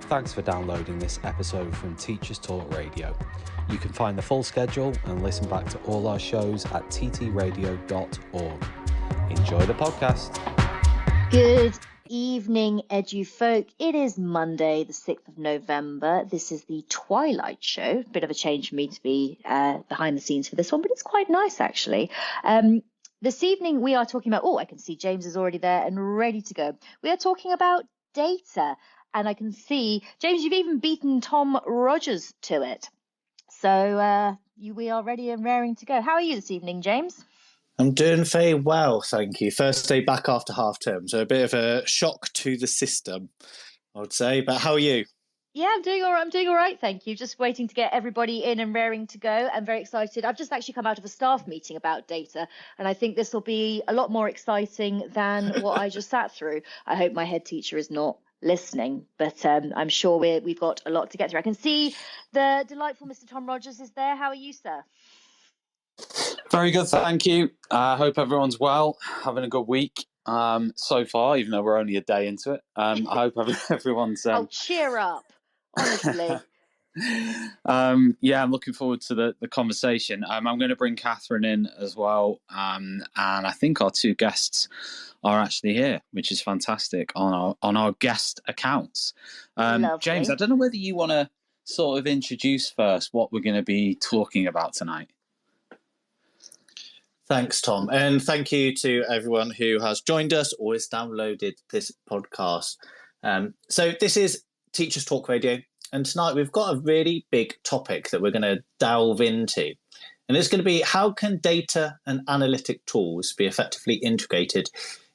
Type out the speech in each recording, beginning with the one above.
Thanks for downloading this episode from Teachers Talk Radio. You can find the full schedule and listen back to all our shows at ttradio.org. Enjoy the podcast. Good evening, EduFolk. It is Monday, the 6th of November. This is the Twilight Show. Bit of a change for me to be behind the scenes for this one, but it's quite nice, actually. This evening, we are talking about, I can see James is already there and ready to go. We are talking about data, and I can see, James, you've even beaten Tom Rogers to it. So we are ready and raring to go. How are you this evening, James? I'm doing very well, thank you. First day back after half term, so a bit of a shock to the system, I would say. But how are you? Yeah, I'm doing all right. I'm doing all right, thank you. Just waiting to get everybody in and raring to go. I'm very excited. I've just actually come out of a staff meeting about data, and I think this will be a lot more exciting than what I just sat through. I hope my head teacher is not listening, but I'm sure we've got a lot to get through. I can see the delightful Mr. Tom Rogers is there. How are you, sir? Very good, thank you. I hope everyone's well, having a good week so far, even though we're only a day into it. I hope everyone's... cheer up, honestly. I'm looking forward to the conversation. I'm going to bring Catherine in as well, and I think our two guests are actually here, which is fantastic, on our guest accounts. James, I don't know whether you want to sort of introduce first what we're going to be talking about tonight. Thanks, Tom. And thank you to everyone who has joined us or has downloaded this podcast. So this is Teachers Talk Radio. And tonight we've got a really big topic that we're going to delve into. And it's going to be, how can data and analytic tools be effectively integrated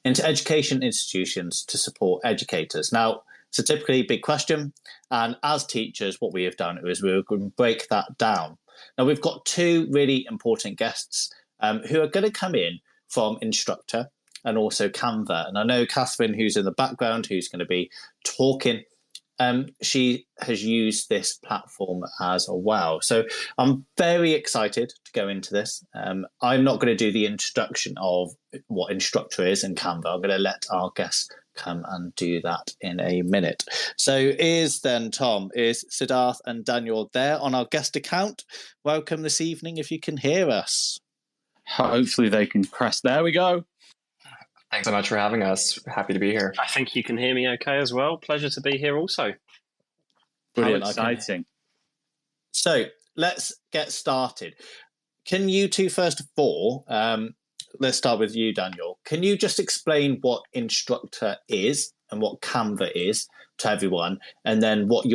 into education institutions to support educators? Now, it's a typically big question. And as teachers, what we have done is we're going to break that down. Now, we've got two really important guests who are going to come in from Instructure and also Canva. And I know Catherine, who's in the background, who's going to be talking, she has used this platform as well. So I'm very excited to go into this. I'm not going to do the introduction of what Instructure is and Canva. I'm going to let our guests come and do that in a minute. So Tom, is Siddharth and Daniel there on our guest account? Welcome this evening if you can hear us. Hopefully they can press. There we go. Thanks so much for having us. Happy to be here. I think you can hear me okay as well. Pleasure to be here also. Brilliant. How exciting. So let's get started. Can you two, first of all, let's start with you, Daniel. Can you just explain what Instructure is and what Canva is to everyone, and then what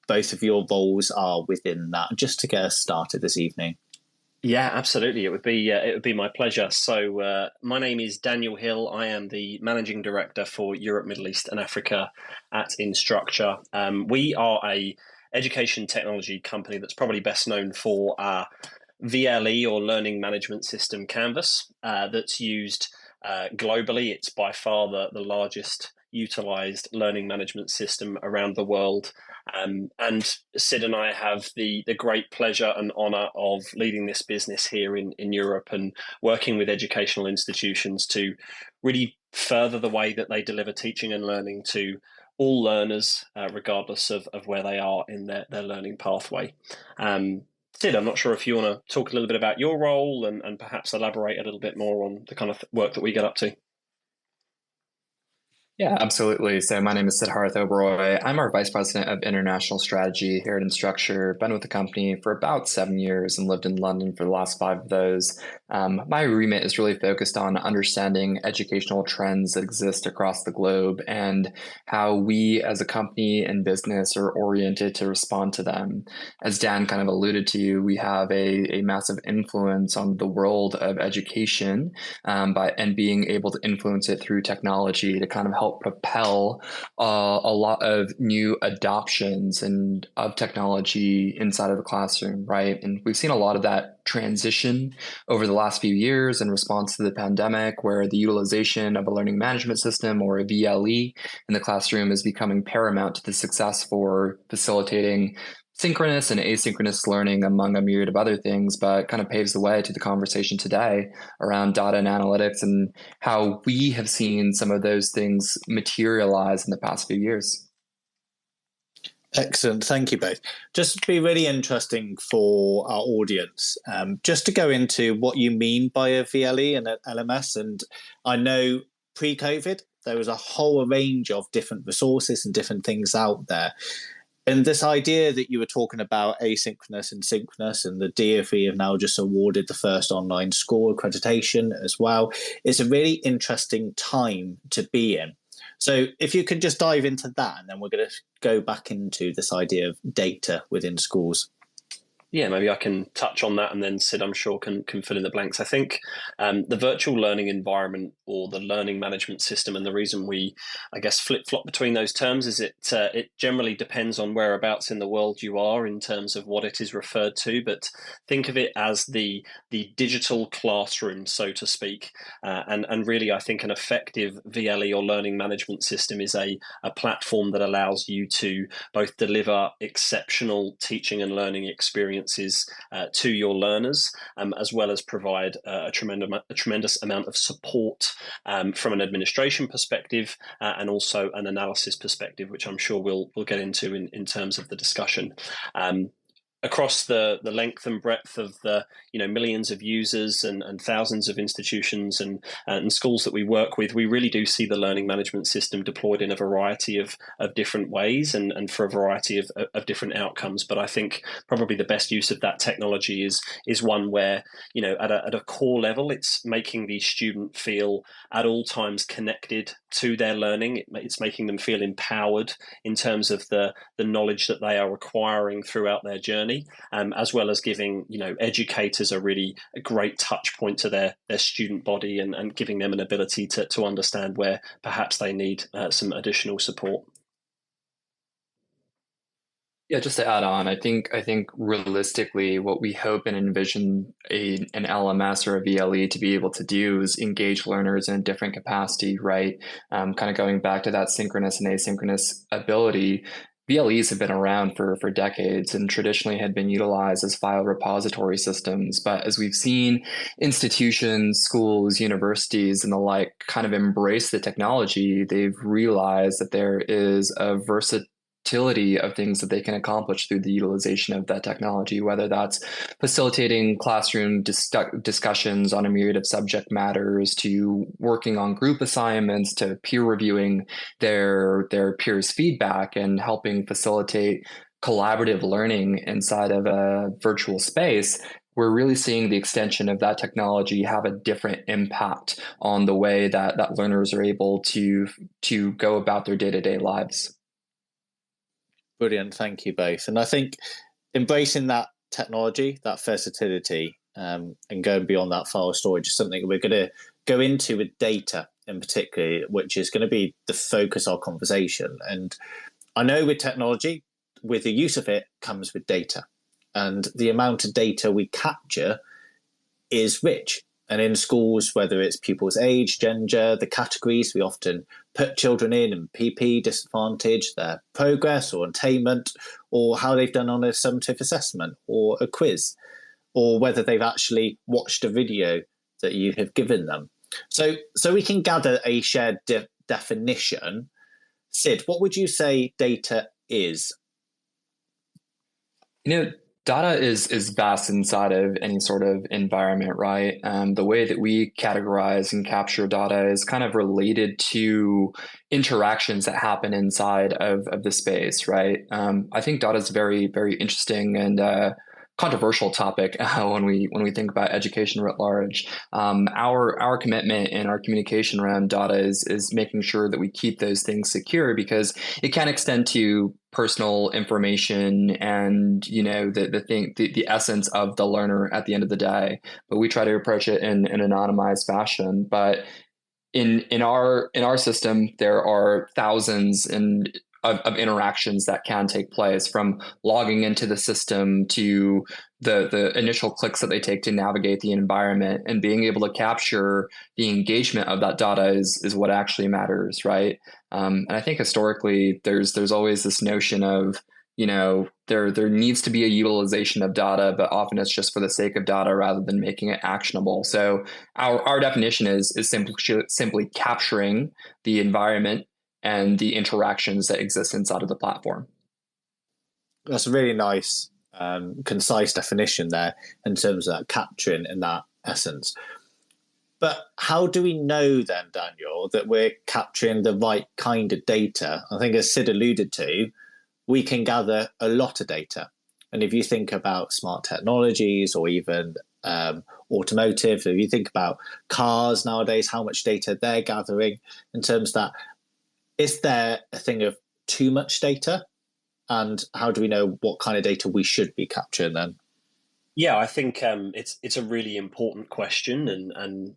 both of your roles are within that, just to get us started this evening? Yeah, absolutely. It would be my pleasure. So my name is Daniel Hill. I am the Managing Director for Europe, Middle East and Africa at Instructure. We are a education technology company that's probably best known for our VLE, or Learning Management System, Canvas, that's used globally. It's by far the largest utilized learning management system around the world. And Sid and I have the great pleasure and honour of leading this business here in Europe and working with educational institutions to really further the way that they deliver teaching and learning to all learners, regardless of where they are in their learning pathway. Sid, I'm not sure if you want to talk a little bit about your role and perhaps elaborate a little bit more on the kind of work that we get up to. Yeah, absolutely. So my name is Siddharth Oberoi. I'm our Vice President of International Strategy here at Instructure. Been with the company for about 7 years and lived in London for the last 5 of those. My remit is really focused on understanding educational trends that exist across the globe and how we as a company and business are oriented to respond to them. As Dan kind of alluded to, we have a massive influence on the world of education and being able to influence it through technology to kind of help propel a lot of new adoptions and of technology inside of the classroom, right? And we've seen a lot of that transition over the last few years in response to the pandemic, where the utilization of a learning management system or a VLE in the classroom is becoming paramount to the success for facilitating synchronous and asynchronous learning, among a myriad of other things, but kind of paves the way to the conversation today around data and analytics and how we have seen some of those things materialize in the past few years. Excellent. Thank you both. Just to be really interesting for our audience, just to go into what you mean by a VLE and an LMS. And I know pre-COVID, there was a whole range of different resources and different things out there. And this idea that you were talking about asynchronous and synchronous, and the DfE have now just awarded the first online school accreditation as well, is a really interesting time to be in. So if you could just dive into that, and then we're going to go back into this idea of data within schools. Yeah, maybe I can touch on that, and then Sid, I'm sure, can fill in the blanks. I think the virtual learning environment or the learning management system, and the reason we, I guess, flip-flop between those terms is it generally depends on whereabouts in the world you are in terms of what it is referred to. But think of it as the digital classroom, so to speak. And really, I think an effective VLE or learning management system is a platform that allows you to both deliver exceptional teaching and learning experiences to your learners, as well as provide a tremendous amount of support from an administration perspective and also an analysis perspective, which I'm sure we'll get into in terms of the discussion. Across the length and breadth of the millions of users and thousands of institutions and schools that we work with, we really do see the learning management system deployed in a variety of different ways and for a variety of different outcomes. But I think probably the best use of that technology is one where at a core level, it's making the student feel at all times connected to their learning. It's making them feel empowered in terms of the knowledge that they are acquiring throughout their journey. As well as giving educators a really great touch point to their student body and giving them an ability to understand where perhaps they need some additional support. Yeah, just to add on, I think realistically, what we hope and envision an LMS or a VLE to be able to do is engage learners in a different capacity, right? Kind of going back to that synchronous and asynchronous ability. VLEs have been around for decades and traditionally had been utilized as file repository systems. But as we've seen institutions, schools, universities, and the like kind of embrace the technology, they've realized that there is a versatility of things that they can accomplish through the utilization of that technology, whether that's facilitating classroom discussions on a myriad of subject matters, to working on group assignments, to peer reviewing their peers' feedback and helping facilitate collaborative learning inside of a virtual space. We're really seeing the extension of that technology have a different impact on the way that learners are able to go about their day-to-day lives. Brilliant. Thank you both. And I think embracing that technology, that versatility, and going beyond that file storage is something we're going to go into with data in particular, which is going to be the focus of our conversation. And I know with technology, with the use of it comes with data. And the amount of data we capture is rich. And in schools, whether it's pupils' age, gender, the categories we often put children in PP, disadvantage, their progress or attainment, or how they've done on a summative assessment or a quiz, or whether they've actually watched a video that you have given them. So we can gather a shared definition. Sid, what would you say data is? Data is vast inside of any sort of environment, right? The way that we categorize and capture data is kind of related to interactions that happen inside of the space, right? I think data is very, very interesting and controversial topic when we think about education writ large. Our commitment and our communication around data is making sure that we keep those things secure, because it can extend to personal information and the essence of the learner at the end of the day. But we try to approach it in an anonymized fashion. But in our system, there are thousands of interactions that can take place, from logging into the system to the initial clicks that they take to navigate the environment, and being able to capture the engagement of that data is what actually matters, right? And I think historically there's always this notion of, there needs to be a utilization of data, but often it's just for the sake of data rather than making it actionable. So our definition is simply capturing the environment and the interactions that exist inside of the platform. that's a really nice, concise definition there in terms of that capturing in that essence. But how do we know then, Daniel, that we're capturing the right kind of data? I think, as Sid alluded to, we can gather a lot of data. And if you think about smart technologies or even automotive, if you think about cars nowadays, how much data they're gathering in terms of that, is there a thing of too much data? And how do we know what kind of data we should be capturing then? Yeah, I think it's a really important question, and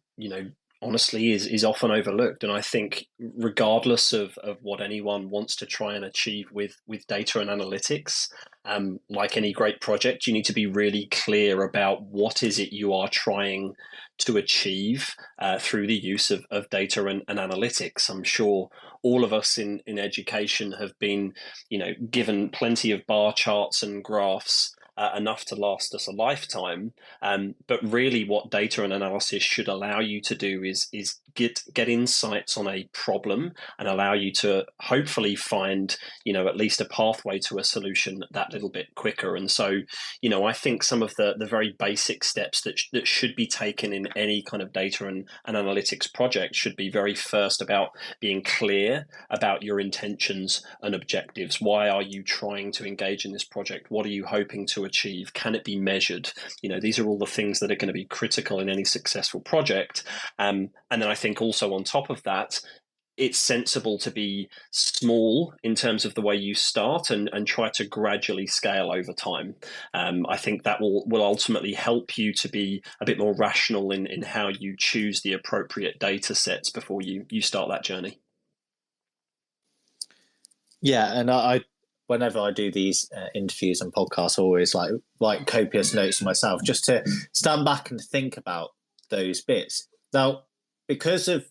honestly is often overlooked. And I think regardless of what anyone wants to try and achieve with data and analytics, like any great project, you need to be really clear about what is it you are trying to achieve through the use of data and analytics. I'm sure all of us in education have been, given plenty of bar charts and graphs, enough to last us a lifetime. But really, what data and analysis should allow you to do is get insights on a problem and allow you to hopefully find, at least a pathway to a solution that little bit quicker. And so, I think some of the very basic steps that should be taken in any kind of data and analytics project should be very first about being clear about your intentions and objectives. Why are you trying to engage in this project? What are you hoping to achieve? Can it be measured? These are all the things that are going to be critical in any successful project. And then I think also on top of that, it's sensible to be small in terms of the way you start and try to gradually scale over time. I think that will ultimately help you to be a bit more rational in how you choose the appropriate data sets before you start that journey. Yeah, and I whenever I do these interviews and podcasts, I always write copious notes myself just to stand back and think about those bits. Now, because of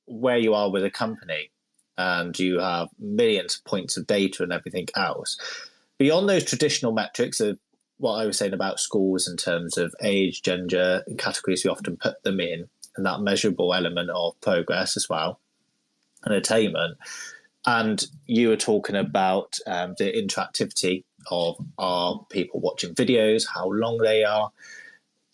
where you are with a company and you have millions of points of data and everything else, beyond those traditional metrics of what I was saying about schools in terms of age, gender, and categories we often put them in, and that measurable element of progress as well, and attainment. And you were talking about the interactivity of our people watching videos, how long they are.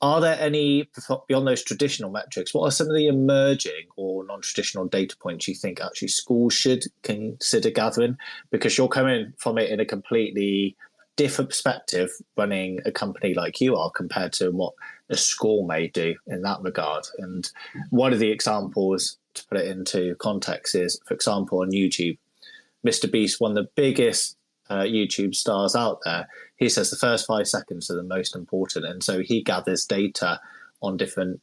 Are there any, beyond those traditional metrics, what are some of the emerging or non-traditional data points you think actually schools should consider gathering? Because you're coming from it in a completely different perspective running a company like you are compared to what a school may do in that regard. And one of the examples, to put it into context, is, for example, on YouTube, Mr. Beast, one of the biggest YouTube stars out there, he says the first 5 seconds are the most important, and so he gathers data on different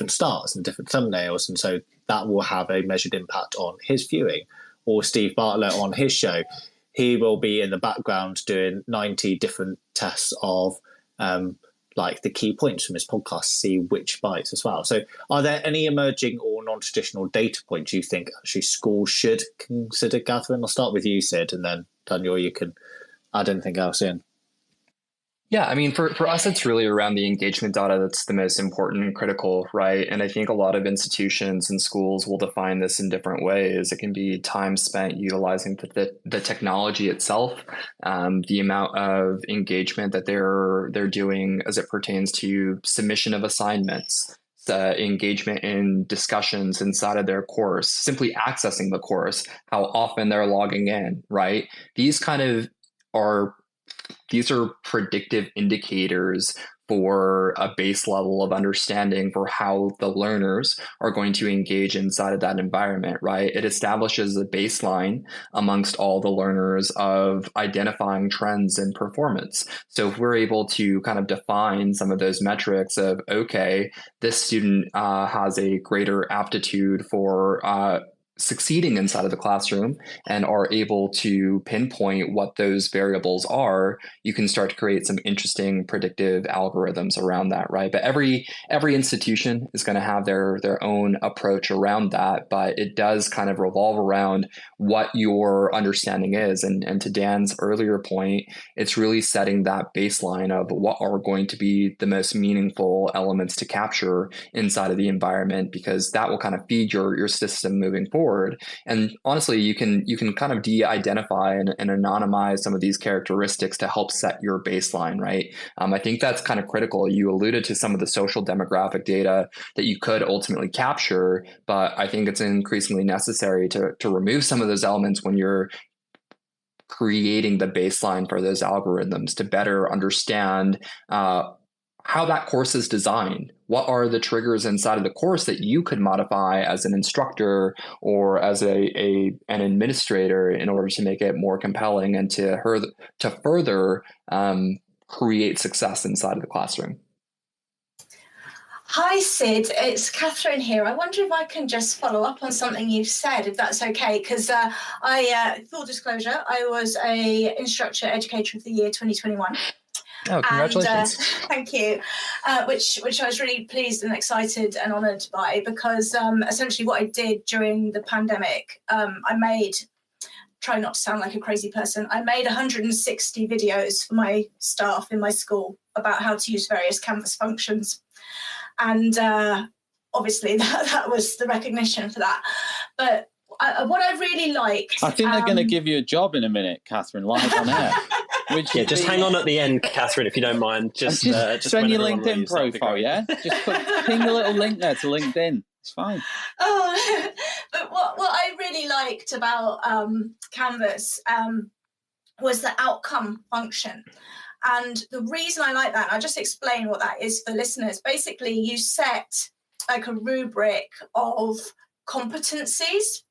stars and different thumbnails, and so that will have a measured impact on his viewing. Or Steve Bartlett on his show, he will be in the background doing 90 different tests of the key points from his podcast to see which bites as well. So are there any emerging or non-traditional data points you think actually schools should consider gathering? I'll start with you, Sid, and then Daniel, you can add anything else in. Yeah, I mean, for us, it's really around the engagement data that's the most important and critical, right? And I think a lot of institutions and schools will define this in different ways. It can be time spent utilizing the technology itself, the amount of engagement that they're doing as it pertains to submission of assignments, engagement in discussions inside of their course, simply accessing the course, how often they're logging in, right? These are predictive indicators for a base level of understanding for how the learners are going to engage inside of that environment, right? It establishes a baseline amongst all the learners of identifying trends in performance. So if we're able to kind of define some of those metrics of, okay, this student has a greater aptitude for succeeding inside of the classroom and are able to pinpoint what those variables are, you can start to create some interesting predictive algorithms around that, right? But every institution is going to have their own approach around that, but it does kind of revolve around what your understanding is. And to Dan's earlier point, it's really setting that baseline of what are going to be the most meaningful elements to capture inside of the environment, because that will kind of feed your system moving forward. forward. And honestly, you can kind of de-identify and anonymize some of these characteristics to help set your baseline, right? I think that's kind of critical. You alluded to some of the social demographic data that you could ultimately capture, but I think it's increasingly necessary to remove some of those elements when you're creating the baseline for those algorithms to better understand how that course is designed. What are the triggers inside of the course that you could modify as an instructor or as an administrator in order to make it more compelling and to further create success inside of the classroom? Hi, Sid. It's Catherine here. I wonder if I can just follow up on something you've said, if that's okay, because full disclosure, I was a Instructure Educator of the Year 2021. Oh, congratulations. And, thank you, which I was really pleased and excited and honoured by, because essentially what I did during the pandemic, try not to sound like a crazy person, I made 160 videos for my staff in my school about how to use various Canvas functions. And obviously that was the recognition for that. But what I really liked... I think they're going to give you a job in a minute, Catherine, live on air. Just hang on at the end, Catherine, if you don't mind. Just send your LinkedIn profile, yeah? Just ping a little link there to LinkedIn. It's fine. Oh, but what I really liked about Canvas was the outcome function. And the reason I like that, I'll just explain what that is for listeners. Basically, you set like a rubric of competencies.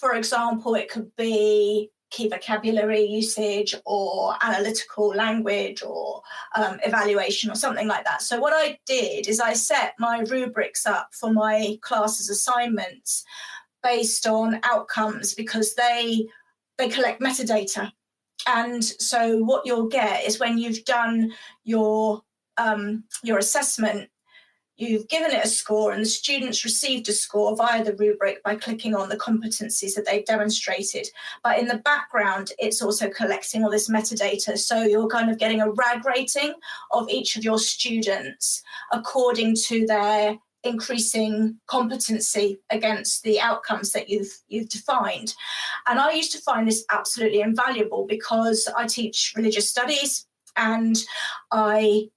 For example, it could be key vocabulary usage or analytical language or evaluation or something like that. So what I did is I set my rubrics up for my classes assignments based on outcomes, because they collect metadata. And so what you'll get is when you've done your assessment, you've given it a score and the students received a score via the rubric by clicking on the competencies that they've demonstrated. But in the background, it's also collecting all this metadata. So you're kind of getting a RAG rating of each of your students according to their increasing competency against the outcomes that you've defined. And I used to find this absolutely invaluable, because I teach religious studies, and I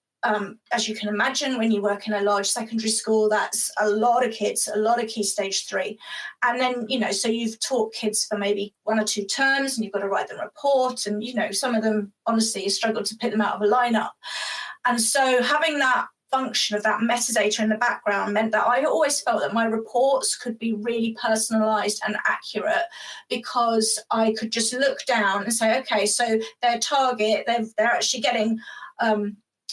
as you can imagine, when you work in a large secondary school, that's a lot of kids, a lot of Key Stage 3. And then, so you've taught kids for maybe 1 or 2 terms, and you've got to write them a report. And, some of them, honestly, you struggle to pick them out of a lineup. And so having that function of that metadata in the background meant that I always felt that my reports could be really personalized and accurate, because I could just look down and say, okay, so their target, they're actually getting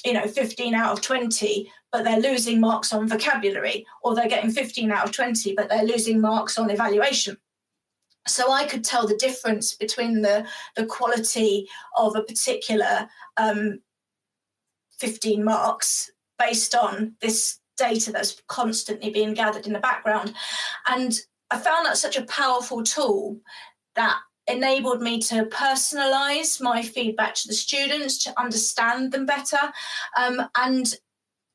15 out of 20, but they're losing marks on vocabulary, or they're getting 15 out of 20, but they're losing marks on evaluation. So I could tell the difference between the quality of a particular 15 marks based on this data that's constantly being gathered in the background. And I found that such a powerful tool that enabled me to personalize my feedback to the students, to understand them better. And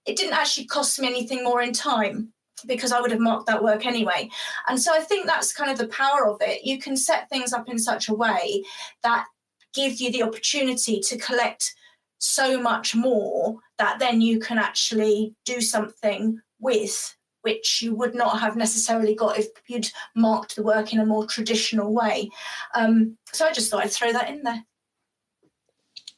it didn't actually cost me anything more in time, because I would have marked that work anyway. And so I think that's kind of the power of it. You can set things up in such a way that give you the opportunity to collect so much more that then you can actually do something with, which you would not have necessarily got if you'd marked the work in a more traditional way. So I just thought I'd throw that in there.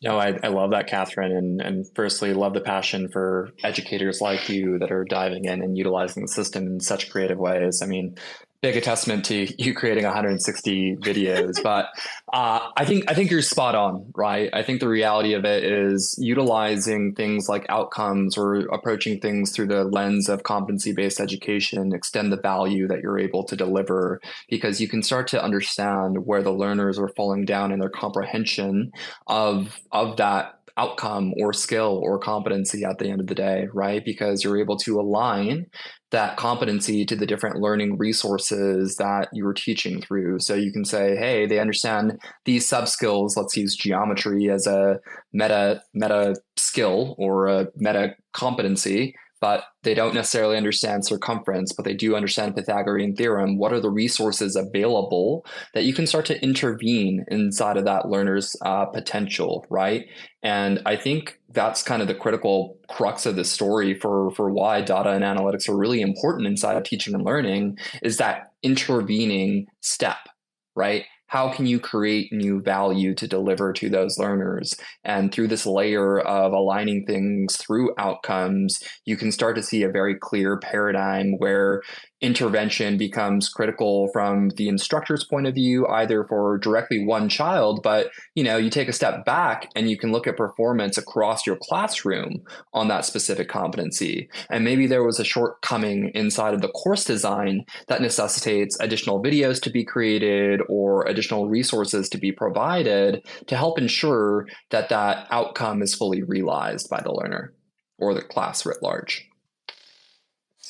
No, I love that, Catherine. And firstly, love the passion for educators like you that are diving in and utilizing the system in such creative ways. I mean, big a testament to you creating 160 videos, but I think you're spot on, right? I think the reality of it is utilizing things like outcomes or approaching things through the lens of competency-based education, extend the value that you're able to deliver, because you can start to understand where the learners are falling down in their comprehension of that outcome or skill or competency at the end of the day, right? Because you're able to align that competency to the different learning resources that you were teaching through. So you can say, hey, they understand these sub-skills. Let's use geometry as a meta skill or a meta competency but they don't necessarily understand circumference, but they do understand Pythagorean theorem. What are the resources available that you can start to intervene inside of that learner's potential, right? And I think that's kind of the critical crux of the story for why data and analytics are really important inside of teaching and learning, is that intervening step, right? How can you create new value to deliver to those learners? And through this layer of aligning things through outcomes, you can start to see a very clear paradigm where intervention becomes critical from the instructor's point of view, either for directly one child, but you take a step back and you can look at performance across your classroom on that specific competency. And maybe there was a shortcoming inside of the course design that necessitates additional videos to be created or additional resources to be provided to help ensure that that outcome is fully realized by the learner or the class writ large.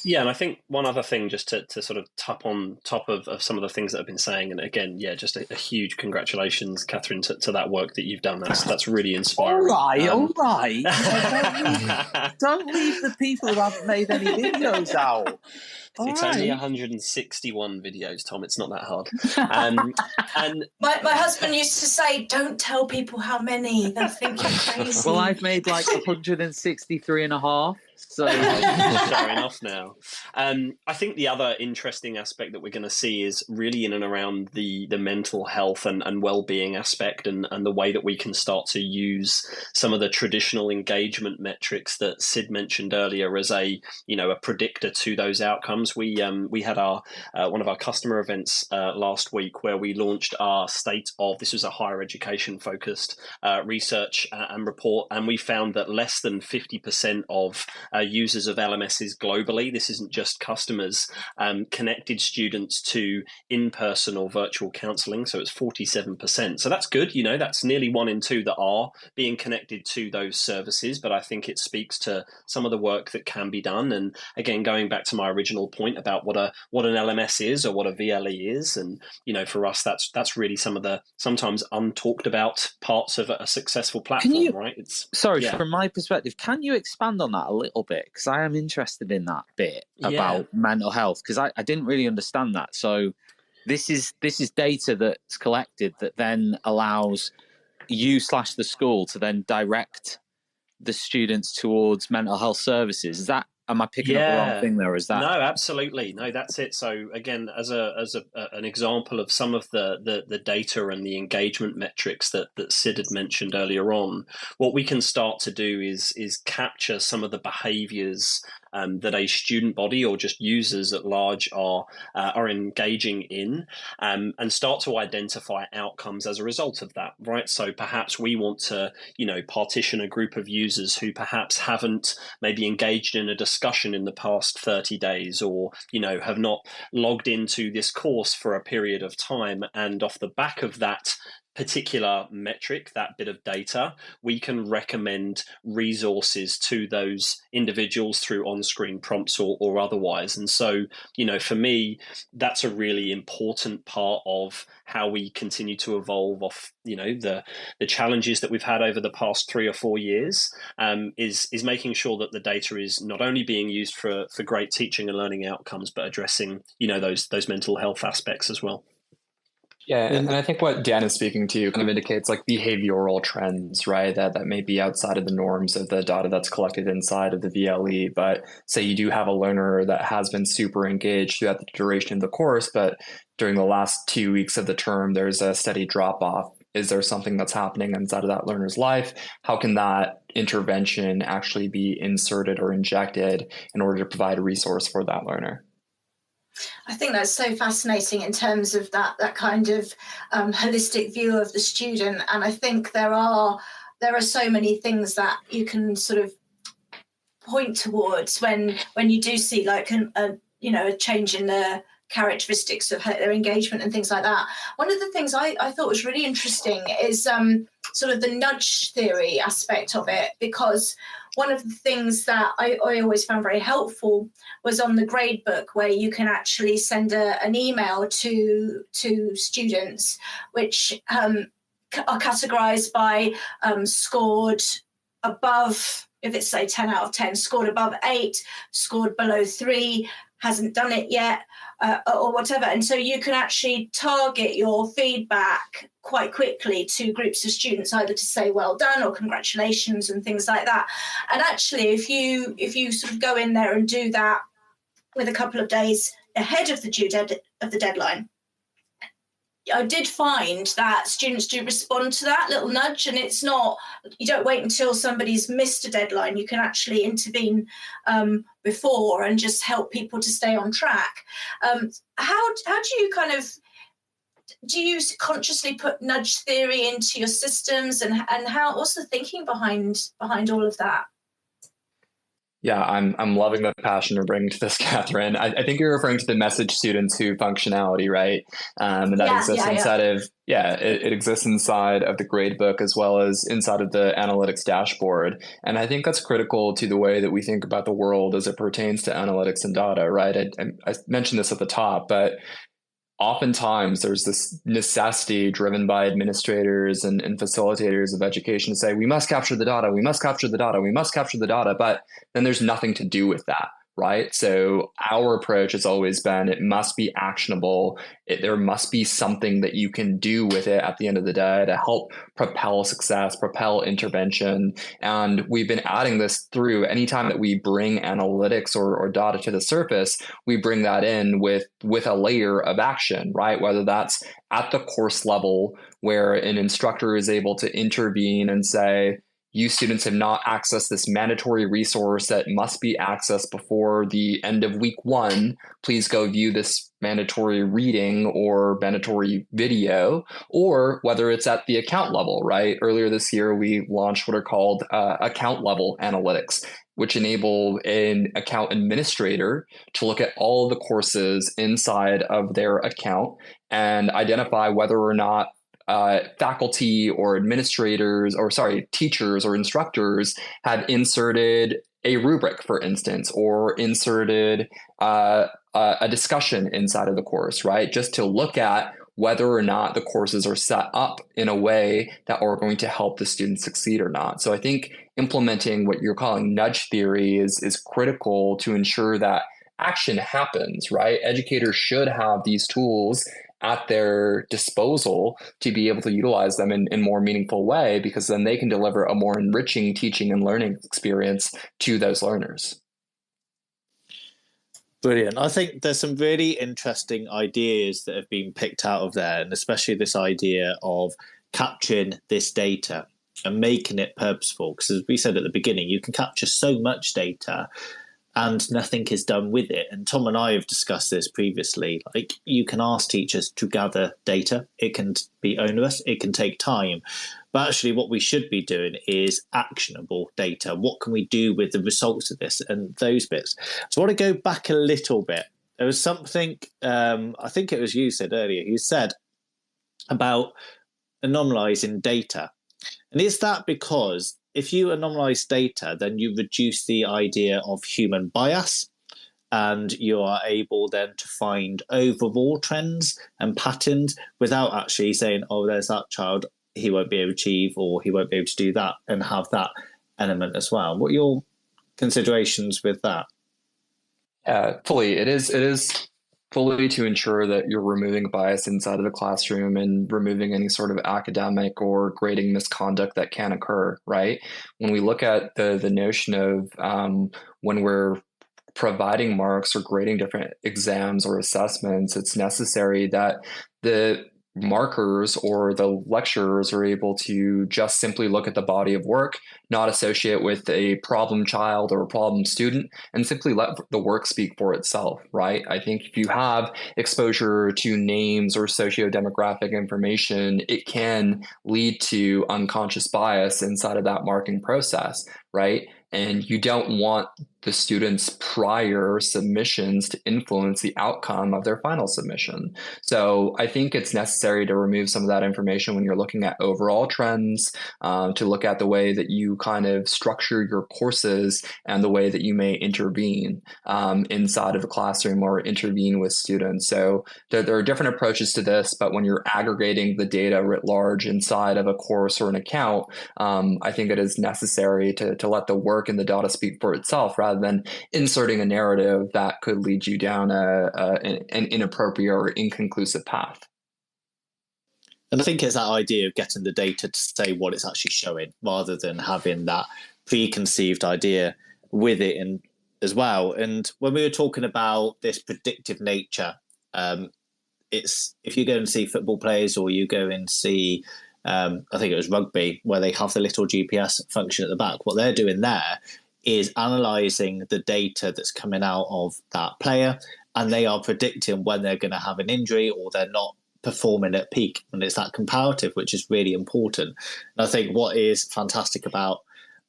Yeah, and I think one other thing, just to sort of tap on top of some of the things that I've been saying, and again, yeah, just a huge congratulations, Catherine, to that work that you've done. That's really inspiring. All right. Don't leave the people who haven't made any videos out. It's only 161 videos, Tom. It's not that hard. And my husband used to say, "Don't tell people how many; they'll think you're crazy." Well, I've made like 163 and a half. So showing off now. I think the other interesting aspect that we're going to see is really in and around the mental health and well-being aspect, and the way that we can start to use some of the traditional engagement metrics that Sid mentioned earlier as a predictor to those outcomes. We had our one of our customer events last week where we launched our this was a higher education focused research and report, and we found that less than 50% of users of LMSs globally, this isn't just customers, connected students to in-person or virtual counselling. So it's 47%. So that's good. That's nearly 1 in 2 that are being connected to those services. But I think it speaks to some of the work that can be done. And again, going back to my original point about what an LMS is or what a VLE is, and for us, that's really some of the sometimes untalked about parts of a successful platform, right? From my perspective, can you expand on that a little bit? Because I am interested in that bit about mental health, because I didn't really understand that. So this is data that's collected that then allows you / the school to then direct the students towards mental health services. Is that, am I picking up the wrong thing there? Is that? No, absolutely. No, that's it. So again, as an example of some of the data and the engagement metrics that Sid had mentioned earlier on, what we can start to do is capture some of the behaviors that a student body or just users at large are engaging in, and start to identify outcomes as a result of that, right? So perhaps we want to, partition a group of users who perhaps haven't maybe engaged in a discussion in the past 30 days or, have not logged into this course for a period of time. And off the back of that particular metric, that bit of data, we can recommend resources to those individuals through on-screen prompts or otherwise. And so, for me, that's a really important part of how we continue to evolve off, the challenges that we've had over the past 3 or 4 years, is making sure that the data is not only being used for great teaching and learning outcomes, but addressing, those mental health aspects as well. Yeah, and I think what Dan is speaking to kind of indicates like behavioral trends, right? That may be outside of the norms of the data that's collected inside of the VLE. But say you do have a learner that has been super engaged throughout the duration of the course, but during the last 2 weeks of the term, there's a steady drop off. Is there something that's happening inside of that learner's life? How can that intervention actually be inserted or injected in order to provide a resource for that learner? I think that's so fascinating in terms of that kind of holistic view of the student, and I think there are so many things that you can sort of point towards when you do see like a change in the characteristics of their engagement and things like that. One of the things I thought was really interesting is sort of the nudge theory aspect of it, because one of the things that I always found very helpful was on the gradebook, where you can actually send an email to students which are categorized by scored above if it's say 10 out of 10, scored above 8, scored below 3, hasn't done it yet, or whatever. And so you can actually target your feedback quite quickly to groups of students, either to say well done or congratulations and things like that. And actually, if you sort of go in there and do that with a couple of days ahead of the due of the deadline, I did find that students do respond to that little nudge, and it's not, you don't wait until somebody's missed a deadline. You can actually intervene before and just help people to stay on track. How do you do you consciously put nudge theory into your systems, and what's the thinking behind all of that? Yeah, I'm loving the passion you're bringing to this, Catherine. I think you're referring to the message students who functionality, right? And that exists inside of, it exists inside of the gradebook as well as inside of the analytics dashboard. And I think that's critical to the way that we think about the world as it pertains to analytics and data, right? I mentioned this at the top, but oftentimes there's this necessity driven by administrators and facilitators of education to say, we must capture the data, we must capture the data, we must capture the data, but then there's nothing to do with that, right? So our approach has always been, it must be actionable. There must be something that you can do with it at the end of the day to help propel success, propel intervention. And we've been adding this through anytime that we bring analytics or data to the surface, we bring that in with a layer of action, right? Whether that's at the course level where an instructor is able to intervene and say, you students have not accessed this mandatory resource that must be accessed before the end of week 1. Please go view this mandatory reading or mandatory video, or whether it's at the account level, right? Earlier this year, we launched what are called account level analytics, which enable an account administrator to look at all the courses inside of their account and identify whether or not faculty or administrators, teachers or instructors have inserted a rubric, for instance, or inserted a discussion inside of the course, right? Just to look at whether or not the courses are set up in a way that are going to help the students succeed or not. So I think implementing what you're calling nudge theory is critical to ensure that action happens, right? Educators should have these tools at their disposal to be able to utilize them in more meaningful way, because then they can deliver a more enriching teaching and learning experience to those learners. Brilliant. I think there's some really interesting ideas that have been picked out of there, and especially this idea of capturing this data and making it purposeful. Because as we said at the beginning, you can capture so much data and nothing is done with it. And Tom and I have discussed this previously. Like, you can ask teachers to gather data. It can be onerous. It can take time. But actually what we should be doing is actionable data. What can we do with the results of this and those bits? So I want to go back a little bit. There was something, I think it was you said earlier, you said about anonymizing data. And is that because if you anonymize data, then you reduce the idea of human bias, and you are able then to find overall trends and patterns without actually saying, oh, there's that child, he won't be able to achieve, or he won't be able to do that, and have that element as well. What are your considerations with that? Fully. It is fully to ensure that you're removing bias inside of the classroom and removing any sort of academic or grading misconduct that can occur, right? When we look at the notion of when we're providing marks or grading different exams or assessments, it's necessary that the markers or the lecturers are able to just simply look at the body of work, not associate with a problem child or a problem student, and simply let the work speak for itself, right? I think if you have exposure to names or socio-demographic information, it can lead to unconscious bias inside of that marking process, right? And you don't want the students' prior submissions to influence the outcome of their final submission. So I think it's necessary to remove some of that information when you're looking at overall trends, to look at the way that you kind of structure your courses and the way that you may intervene inside of a classroom or intervene with students. So there are different approaches to this, but when you're aggregating the data writ large inside of a course or an account, I think it is necessary to let the work and the data speak for itself, rather than inserting a narrative that could lead you down an inappropriate or inconclusive path. And I think it's that idea of getting the data to say what it's actually showing, rather than having that preconceived idea with it in as well. And when we were talking about this predictive nature, it's if you go and see football players, or you go and see I think it was rugby, where they have the little GPS function at the back, what they're doing there is analysing the data that's coming out of that player, and they are predicting when they're going to have an injury or they're not performing at peak. And it's that comparative which is really important. And I think what is fantastic about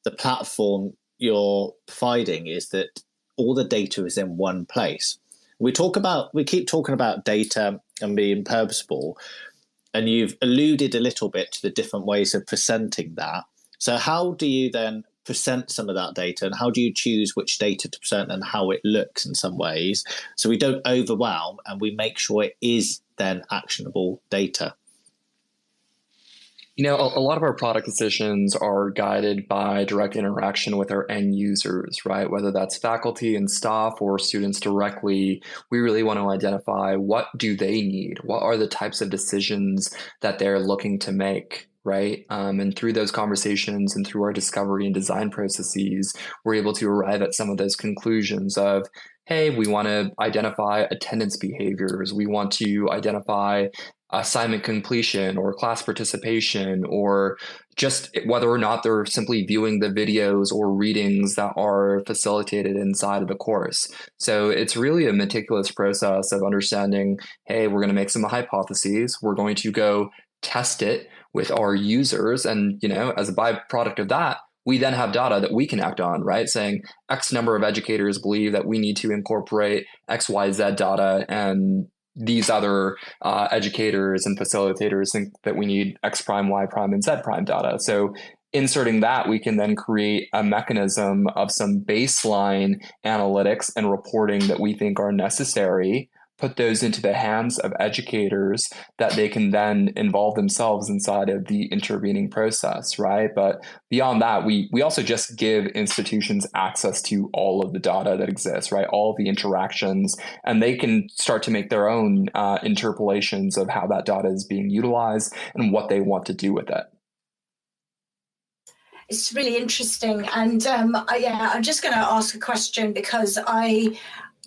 the platform you're providing is that all the data is in one place. We keep talking about data and being purposeful, and you've alluded a little bit to the different ways of presenting that. So how do you then present some of that data, and how do you choose which data to present and how it looks in some ways, so we don't overwhelm and we make sure it is then actionable data? You know, a lot of our product decisions are guided by direct interaction with our end users, right? Whether that's faculty and staff or students directly, we really want to identify what do they need? What are the types of decisions that they're looking to make? Right. And through those conversations and through our discovery and design processes, we're able to arrive at some of those conclusions of, hey, we want to identify attendance behaviors. We want to identify assignment completion or class participation, or just whether or not they're simply viewing the videos or readings that are facilitated inside of the course. So it's really a meticulous process of understanding, hey, we're going to make some hypotheses. We're going to go test it with our users. And, you know, as a byproduct of that, we then have data that we can act on, right? Saying X number of educators believe that we need to incorporate XYZ data, and these other educators and facilitators think that we need X prime, Y prime, and Z prime data. So inserting that, we can then create a mechanism of some baseline analytics and reporting that we think are necessary, put those into the hands of educators that they can then involve themselves inside of the intervening process, right? But beyond that, we also just give institutions access to all of the data that exists, right? All of the interactions, and they can start to make their own interpolations of how that data is being utilized and what they want to do with it. It's really interesting. And I'm just going to ask a question, because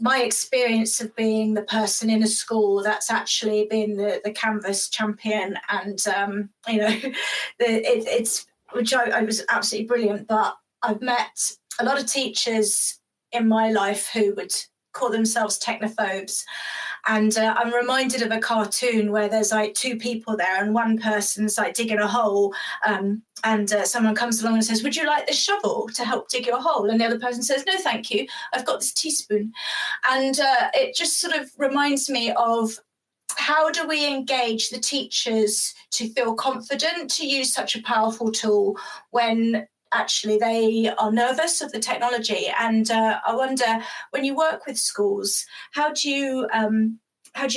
my experience of being the person in a school that's actually been the Canvas champion, and it's which I was absolutely brilliant. But I've met a lot of teachers in my life who would call themselves technophobes, and I'm reminded of a cartoon where there's like two people there, and one person's like digging a hole, and someone comes along and says, "Would you like the shovel to help dig your hole?" And the other person says, "No, thank you. I've got this teaspoon." And it just sort of reminds me of, how do we engage the teachers to feel confident to use such a powerful tool when actually they are nervous of the technology? And I wonder, when you work with schools, how do you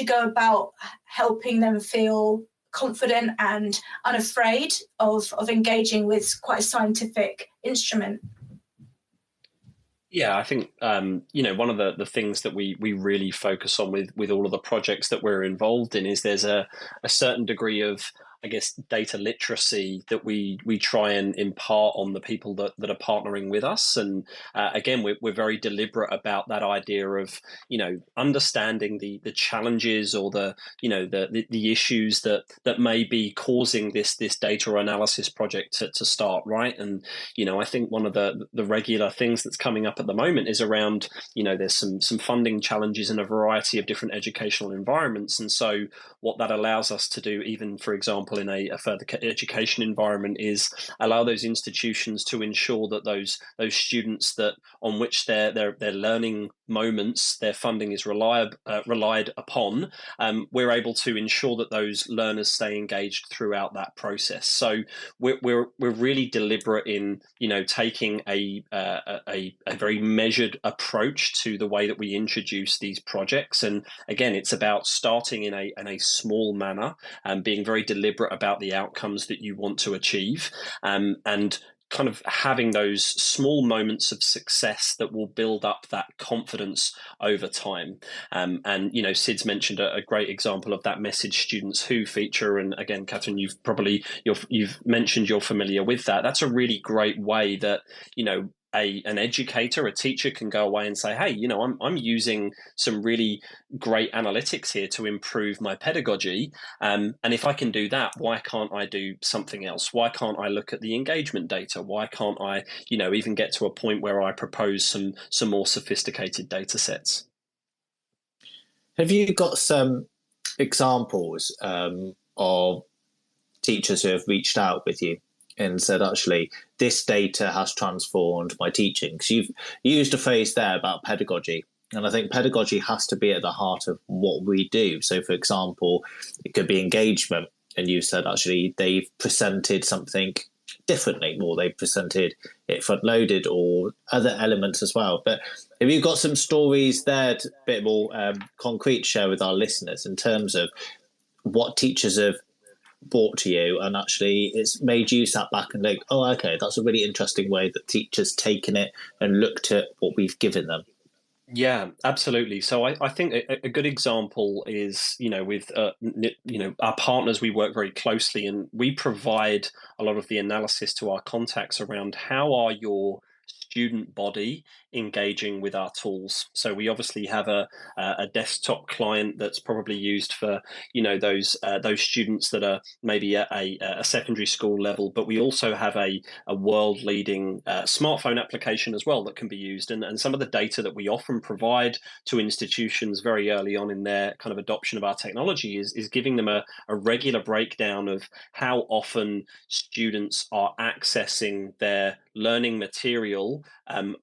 go about helping them feel confident and unafraid of engaging with quite a scientific instrument? Yeah, I think one of the things that we really focus on with all of the projects that we're involved in is there's a certain degree of, I guess, data literacy that we try and impart on the people that are partnering with us. And again, we're very deliberate about that idea of, understanding the challenges or the issues that may be causing this data analysis project to start, right? And, I think one of the regular things that's coming up at the moment is around, there's some funding challenges in a variety of different educational environments. And so what that allows us to do, even, for example, example, in a further education environment, is allow those institutions to ensure that those students that on which their learning moments, their funding is relied upon, we're able to ensure that those learners stay engaged throughout that process. So we're really deliberate in taking a very measured approach to the way that we introduce these projects. And again, it's about starting in a small manner and being very deliberate about the outcomes that you want to achieve, and kind of having those small moments of success that will build up that confidence over time. And Sid's mentioned a great example of that Message Students Who feature. And again, Catherine, you've mentioned you're familiar with that. That's a really great way that an educator, a teacher can go away and say, hey, I'm using some really great analytics here to improve my pedagogy. And if I can do that, why can't I do something else? Why can't I look at the engagement data? Why can't I, even get to a point where I propose some more sophisticated data sets? Have you got some examples of teachers who have reached out with you and said, actually, this data has transformed my teaching? Because you've used a phrase there about pedagogy, and I think pedagogy has to be at the heart of what we do. So, for example, it could be engagement, and you said, actually, they've presented something differently, or they presented it front-loaded, or other elements as well. But have you got some stories there, a bit more concrete, to share with our listeners in terms of what teachers have brought to you, and actually it's made you sat back and think, oh, okay, that's a really interesting way that teachers taken it and looked at what we've given them? Yeah, absolutely. So I think a good example is, with, our partners, we work very closely, and we provide a lot of the analysis to our contacts around how are your student body engaging with our tools. So we obviously have a desktop client that's probably used for those students that are maybe at a secondary school level, but we also have a world leading smartphone application as well that can be used. And some of the data that we often provide to institutions very early on in their kind of adoption of our technology is giving them a regular breakdown of how often students are accessing their learning material,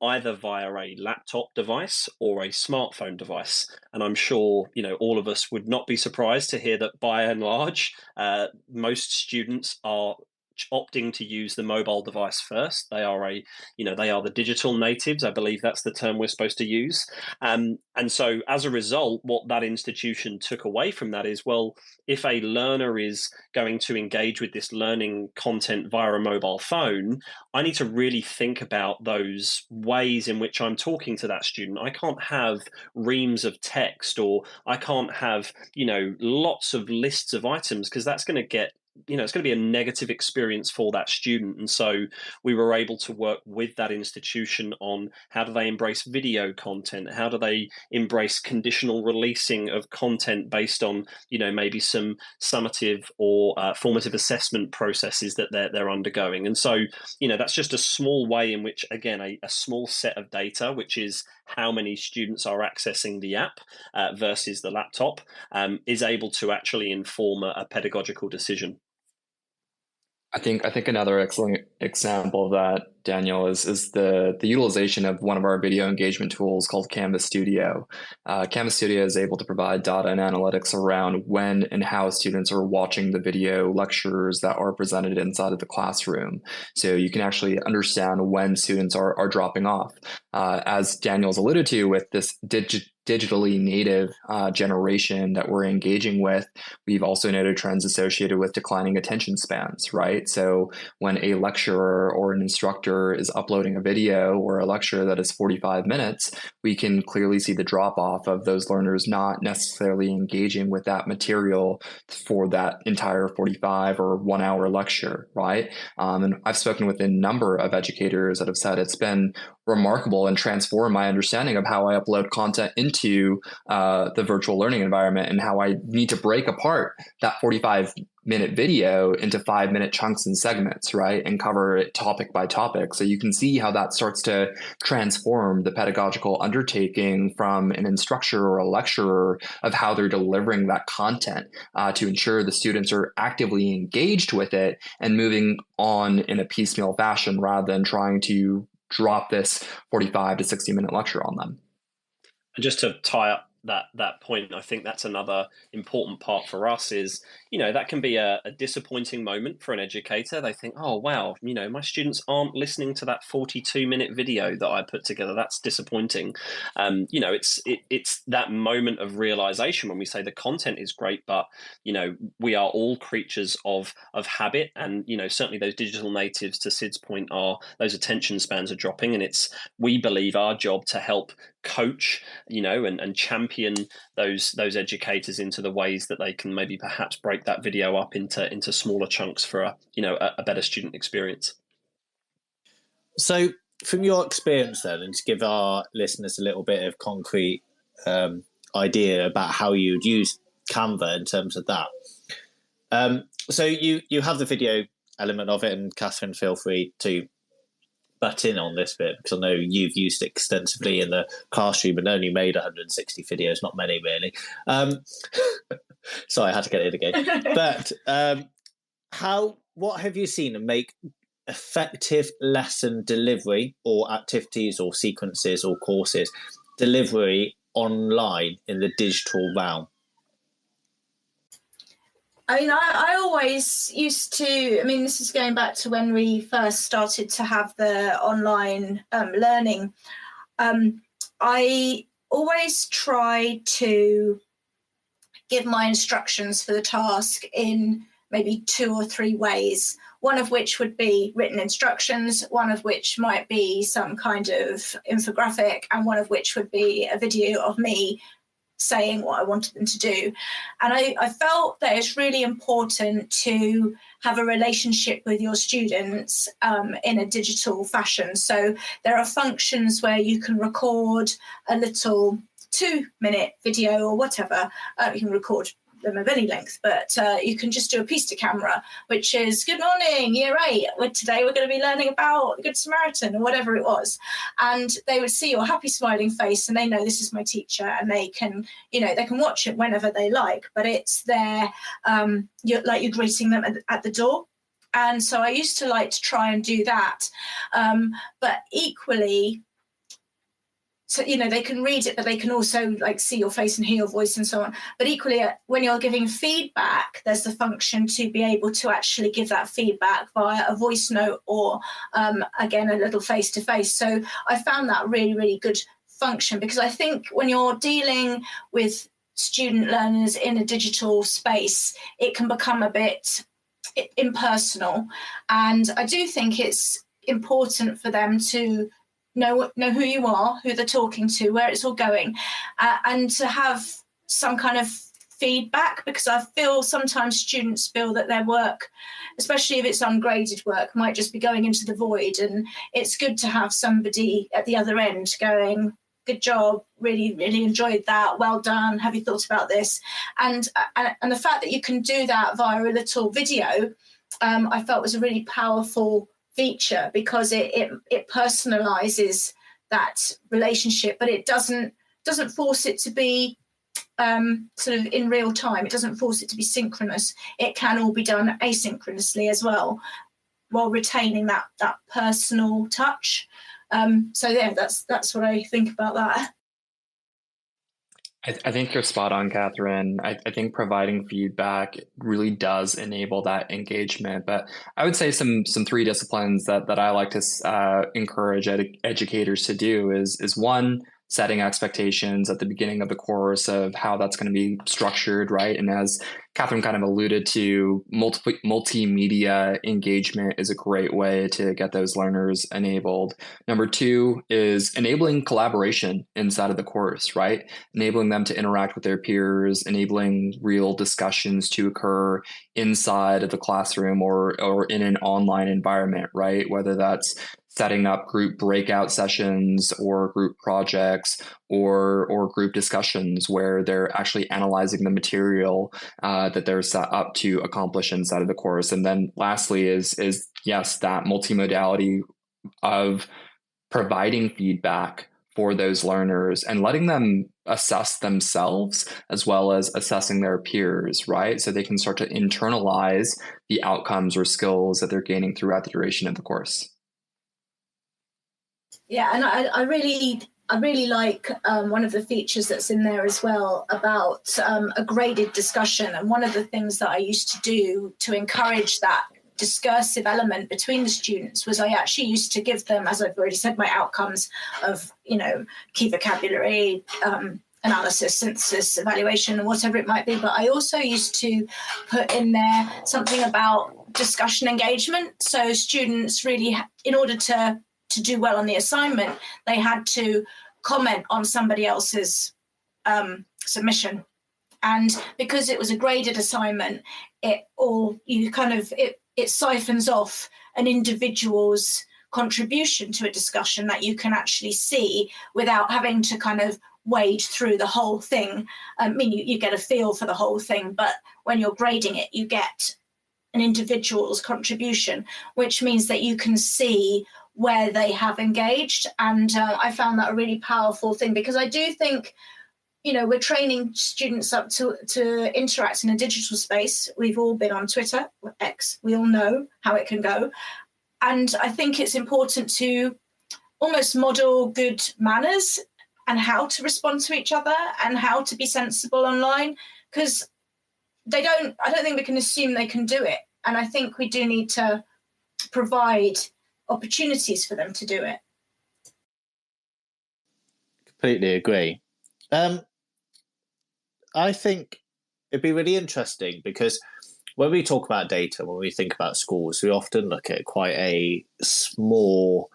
either via a laptop device or a smartphone device. And I'm sure all of us would not be surprised to hear that by and large, most students are opting to use the mobile device first. They are the digital natives. I believe that's the term we're supposed to use. And so as a result, what that institution took away from that is, well, if a learner is going to engage with this learning content via a mobile phone, I need to really think about those ways in which I'm talking to that student. I can't have reams of text, or I can't have, lots of lists of items, because that's going to get it's going to be a negative experience for that student. And so we were able to work with that institution on how do they embrace video content, how do they embrace conditional releasing of content based on maybe some summative or formative assessment processes that they're undergoing. And so that's just a small way in which, again, a small set of data, which is how many students are accessing the app versus the laptop, is able to actually inform a pedagogical decision. I think another excellent example of that, Daniel, is the utilization of one of our video engagement tools called Canvas Studio. Canvas Studio is able to provide data and analytics around when and how students are watching the video lectures that are presented inside of the classroom. So you can actually understand when students are dropping off. As Daniel's alluded to, with this digitally native generation that we're engaging with, we've also noted trends associated with declining attention spans, right? So when a lecturer or an instructor is uploading a video or a lecture that is 45 minutes, we can clearly see the drop off of those learners not necessarily engaging with that material for that entire 45 or 1 hour lecture, right? And I've spoken with a number of educators that have said it's been remarkable and transformed my understanding of how I upload content into into the virtual learning environment, and how I need to break apart that 45-minute video into 5-minute chunks and segments, right? And cover it topic by topic. So you can see how that starts to transform the pedagogical undertaking from an instructor or a lecturer of how they're delivering that content to ensure the students are actively engaged with it and moving on in a piecemeal fashion rather than trying to drop this 45 to 60-minute lecture on them. And just to tie up that point, I think that's another important part for us is, that can be a disappointing moment for an educator. They think, oh, wow, my students aren't listening to that 42-minute video that I put together. That's disappointing. It's that moment of realization when we say the content is great, but, we are all creatures of habit. And, certainly those digital natives, to Sid's point, those attention spans are dropping. And it's, we believe, our job to help coach, and champion those educators into the ways that they can maybe perhaps break that video up into smaller chunks for a better student experience. So from your experience then, and to give our listeners a little bit of concrete idea about how you'd use Canva in terms of that. So you have the video element of it, and Catherine, feel free to butt in on this bit, because I know you've used it extensively in the classroom and only made 160 videos, not many really. Sorry, I had to get it again. But what have you seen to make effective lesson delivery, or activities or sequences or courses delivery online in the digital realm? I mean, I always used to, this is going back to when we first started to have the online learning. I always try to give my instructions for the task in maybe 2 or 3 ways, one of which would be written instructions, one of which might be some kind of infographic, and one of which would be a video of me saying what I wanted them to do. And I felt that it's really important to have a relationship with your students in a digital fashion. So there are functions where you can record a little 2-minute video or whatever. You can record them of any length, but you can just do a piece to camera, which is, good morning, year 8. Today we're going to be learning about the Good Samaritan, or whatever it was. And they would see your happy smiling face, and they know this is my teacher, and they can, they can watch it whenever they like, but it's their, you're greeting them at the door. And so I used to like to try and do that. But equally, so, they can read it, but they can also see your face and hear your voice and so on. But equally, when you're giving feedback, there's the function to be able to actually give that feedback via a voice note or, again, a little face-to-face. So I found that really, really good function, because I think when you're dealing with student learners in a digital space, it can become a bit impersonal. And I do think it's important for them to know who you are, who they're talking to, where it's all going, and to have some kind of feedback, because I feel sometimes students feel that their work, especially if it's ungraded work, might just be going into the void, and it's good to have somebody at the other end going, good job, really, really enjoyed that, well done, have you thought about this? And the fact that you can do that via a little video, I felt was a really powerful feature, because it personalizes that relationship, but it doesn't force it to be sort of in real time. It doesn't force it to be synchronous. It can all be done asynchronously as well, while retaining that personal touch. So yeah, that's what I think about that. I think you're spot on, Catherine. I think providing feedback really does enable that engagement. But I would say some 3 disciplines that I like to encourage educators to do is one, setting expectations at the beginning of the course of how that's going to be structured, right? And as Catherine kind of alluded to, multimedia engagement is a great way to get those learners enabled. Number 2 is enabling collaboration inside of the course, right? Enabling them to interact with their peers, enabling real discussions to occur inside of the classroom or in an online environment, right? Whether that's setting up group breakout sessions or group projects, or group discussions where they're actually analyzing the material that they're set up to accomplish inside of the course. And then lastly is yes, that multimodality of providing feedback for those learners and letting them assess themselves as well as assessing their peers, right? So they can start to internalize the outcomes or skills that they're gaining throughout the duration of the course. Yeah, and I really like one of the features that's in there as well about a graded discussion. And one of the things that I used to do to encourage that discursive element between the students was I actually used to give them, as I've already said, my outcomes of, key vocabulary, analysis, synthesis, evaluation, and whatever it might be. But I also used to put in there something about discussion engagement. So students really, in order to do well on the assignment, they had to comment on somebody else's submission. And because it was a graded assignment, it siphons off an individual's contribution to a discussion that you can actually see without having to kind of wade through the whole thing. I mean, you get a feel for the whole thing, but when you're grading it, you get an individual's contribution, which means that you can see where they have engaged. And I found that a really powerful thing, because I do think, we're training students up to interact in a digital space. We've all been on Twitter, X, we all know how it can go. And I think it's important to almost model good manners and how to respond to each other and how to be sensible online, because I don't think we can assume they can do it. And I think we do need to provide opportunities for them to do it. Completely agree. I think it'd be really interesting, because when we talk about data, when we think about schools, we often look at quite a small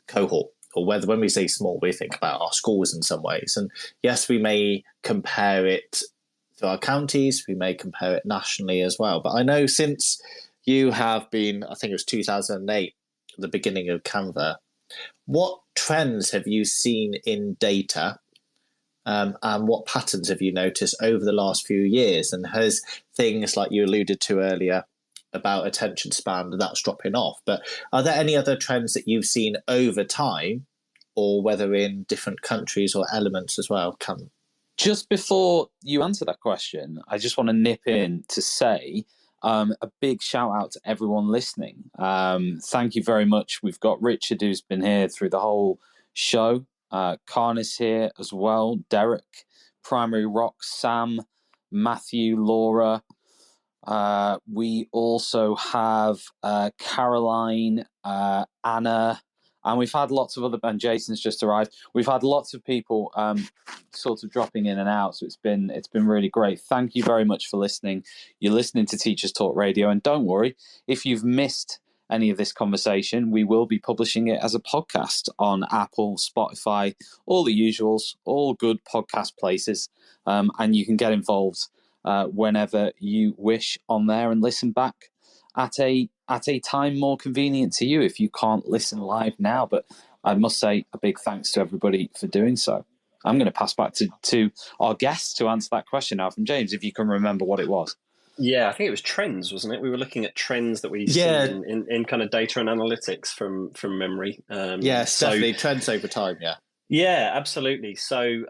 cohort, or when we say small, we think about our schools in some ways. And yes, we may compare it to our counties, we may compare it nationally as well. But I know since you have been, I think it was 2008, the beginning of Canva, what trends have you seen in data, and what patterns have you noticed over the last few years? And has things like you alluded to earlier about attention span, that's dropping off, but are there any other trends that you've seen over time, or whether in different countries or elements as well? Just before you answer that question, I just want to nip in to say a big shout out to everyone listening. Thank you very much. We've got Richard, who's been here through the whole show. Khan is here as well. Derek, Primary Rock, Sam, Matthew, Laura. We also have Caroline, Anna, and we've had lots of other, and Jason's just arrived. We've had lots of people sort of dropping in and out, so it's been really great. Thank you very much for listening. You're listening to Teachers Talk Radio, and don't worry if you've missed any of this conversation. We will be publishing it as a podcast on Apple, Spotify, all the usuals, all good podcast places, and you can get involved whenever you wish on there and listen back at a time more convenient to you if you can't listen live now. But I must say a big thanks to everybody for doing so. I'm going to pass back to our guests to answer that question now from James, if you can remember what it was. Yeah, I think it was trends, wasn't it? We were looking at trends that we see in kind of data and analytics from memory. Yes, definitely trends over time. Yeah, absolutely. So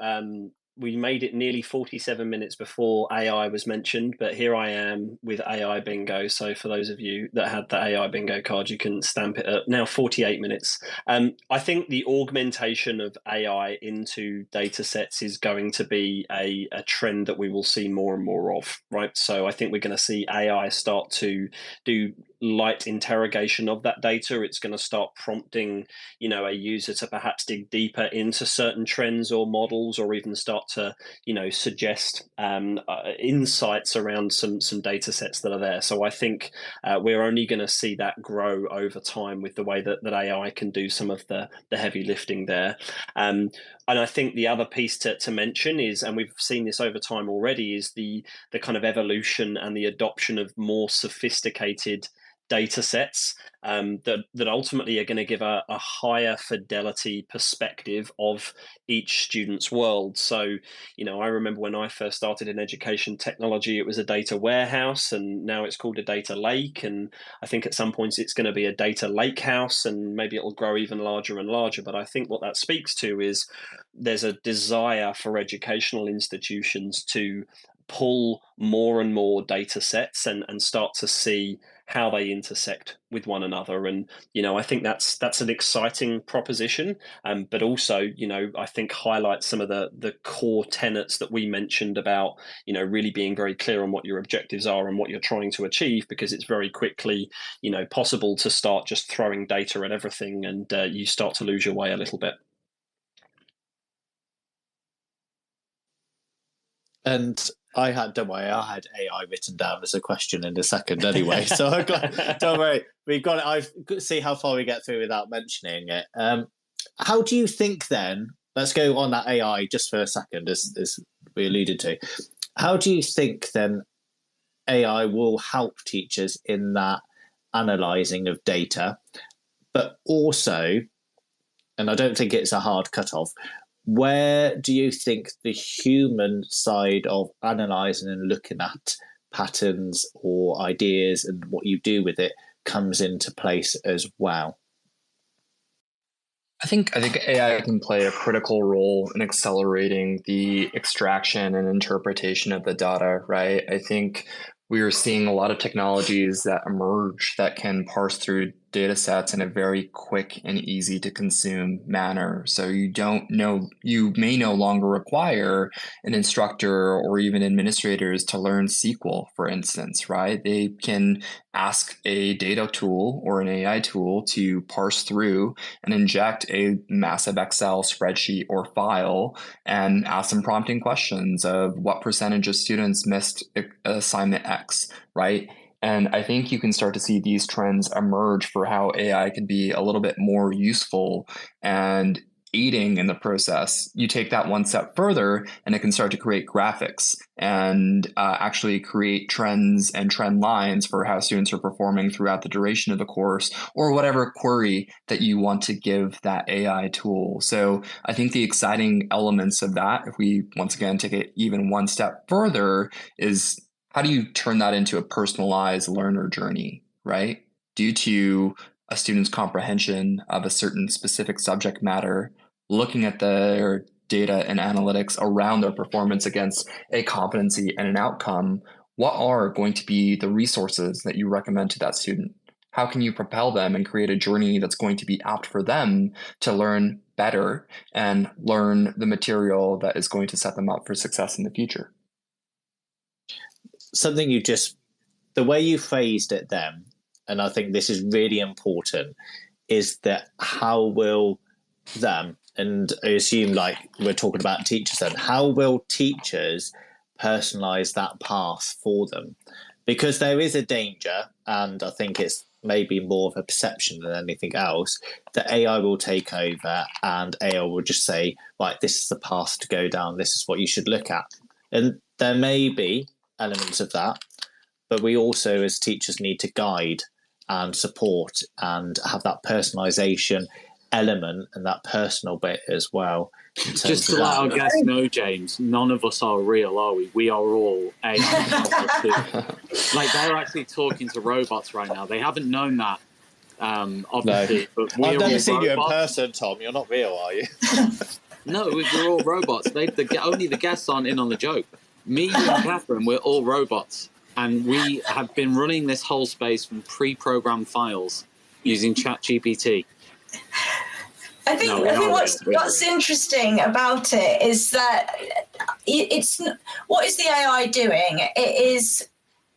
we made it nearly 47 minutes before AI was mentioned, but here I am with AI bingo. So for those of you that had the AI bingo card, you can stamp it at now 48 minutes. I think the augmentation of AI into data sets is going to be a trend that we will see more and more of, right? So I think we're going to see AI start to do light interrogation of that data. It's going to start prompting, a user to perhaps dig deeper into certain trends or models, or even start to, suggest insights around some data sets that are there. So I think we're only going to see that grow over time with the way that AI can do some of the heavy lifting there. And I think the other piece to mention is, and we've seen this over time already, is the kind of evolution and the adoption of more sophisticated data sets that ultimately are going to give a higher fidelity perspective of each student's world. So, I remember when I first started in education technology, it was a data warehouse, and now it's called a data lake. And I think at some points it's going to be a data lake house, and maybe it'll grow even larger and larger. But I think what that speaks to is there's a desire for educational institutions to pull more and more data sets and start to see how they intersect with one another. And I think that's an exciting proposition, but also I think highlights some of the core tenets that we mentioned about really being very clear on what your objectives are and what you're trying to achieve, because it's very quickly possible to start just throwing data at everything, and you start to lose your way a little bit. And don't worry, I had AI written down as a question in a second anyway. So I've got, don't worry, we've got it. I've got to see how far we get through without mentioning it. How do you think then, let's go on that AI just for a second, as we alluded to. How do you think then AI will help teachers in that analysing of data, but also, and I don't think it's a hard cutoff, where do you think the human side of analysing and looking at patterns or ideas and what you do with it comes into place as well? I think AI can play a critical role in accelerating the extraction and interpretation of the data, right? I think we are seeing a lot of technologies that emerge that can parse through data sets in a very quick and easy to consume manner. So you may no longer require an instructor or even administrators to learn SQL, for instance, right? They can ask a data tool or an AI tool to parse through and inject a massive Excel spreadsheet or file and ask them prompting questions of what percentage of students missed assignment X, right? And I think you can start to see these trends emerge for how AI can be a little bit more useful and aiding in the process. You take that one step further and it can start to create graphics and actually create trends and trend lines for how students are performing throughout the duration of the course, or whatever query that you want to give that AI tool. So I think the exciting elements of that, if we once again take it even one step further, is how do you turn that into a personalized learner journey, right? Due to a student's comprehension of a certain specific subject matter, looking at their data and analytics around their performance against a competency and an outcome, what are going to be the resources that you recommend to that student? How can you propel them and create a journey that's going to be apt for them to learn better and learn the material that is going to set them up for success in the future? Something the way you phrased it then, and I think this is really important, is that how will them, and I assume like we're talking about teachers then, how will teachers personalize that path for them? Because there is a danger, and I think it's maybe more of a perception than anything else, that AI will take over and AI will just say, right, this is the path to go down, this is what you should look at. And there may be elements of that, but we also as teachers need to guide and support and have that personalization element and that personal bit as well. Just to let our guests know, James, none of us are real, are we? We are all AI. Like, they're actually talking to robots right now. They haven't known that, obviously. No. But I've never seen robots. You in person, Tom. You're not real, are you? No, we're all robots. Only the guests aren't in on the joke. Me, you, and Catherine, we're all robots. And we have been running this whole space from pre-programmed files using ChatGPT. I think what's interesting about it is that it's what is the AI doing? It is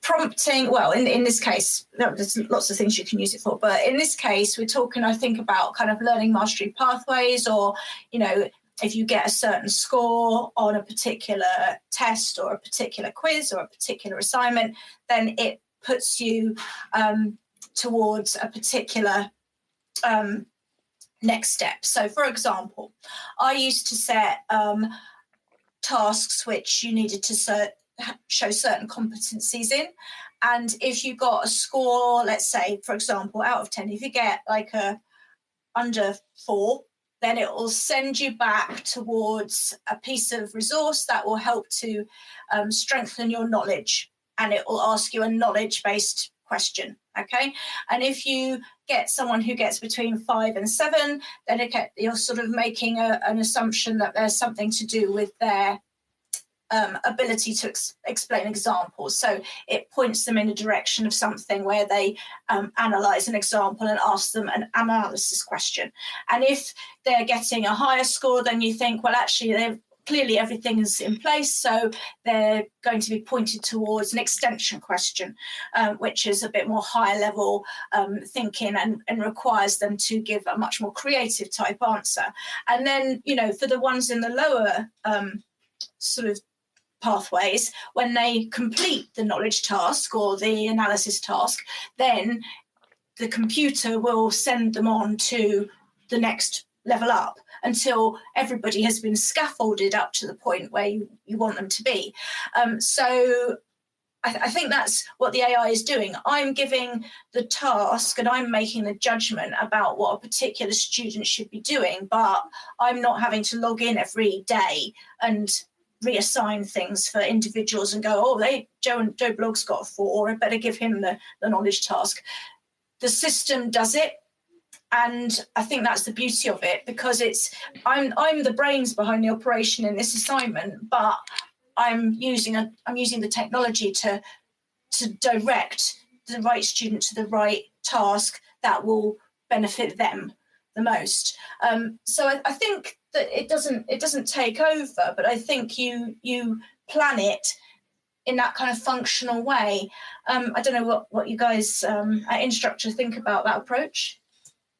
prompting, well, in this case, there's lots of things you can use it for, but in this case, we're talking, I think, about kind of learning mastery pathways, or, if you get a certain score on a particular test or a particular quiz or a particular assignment, then it puts you towards a particular next step. So, for example, I used to set tasks which you needed to show certain competencies in, And if you got a score, let's say, for example, out of 10, if you get like a under 4, then it will send you back towards a piece of resource that will help to strengthen your knowledge. And it will ask you a knowledge-based question, okay? And if you get someone who gets between 5 and 7, then you're sort of making an assumption that there's something to do with their ability to explain examples. So it points them in a direction of something where they analyze an example and ask them an analysis question. And if they're getting a higher score, then you think, well, actually, they've clearly everything is in place, so they're going to be pointed towards an extension question, which is a bit more higher level thinking and requires them to give a much more creative type answer. And then, for the ones in the lower sort of pathways, when they complete the knowledge task or the analysis task, then the computer will send them on to the next level up until everybody has been scaffolded up to the point where you want them to be. So I think that's what the AI is doing. I'm giving the task and I'm making the judgment about what a particular student should be doing, but I'm not having to log in every day and reassign things for individuals and go, Joe Blogg's got a 4, I better give him the knowledge task. The system does it, and I think that's the beauty of it, because I'm the brains behind the operation in this assignment, but I'm using the technology to direct the right student to the right task that will benefit them the most. So I think that it doesn't take over, but I think you plan it in that kind of functional way. I don't know what you guys at Instructure think about that approach.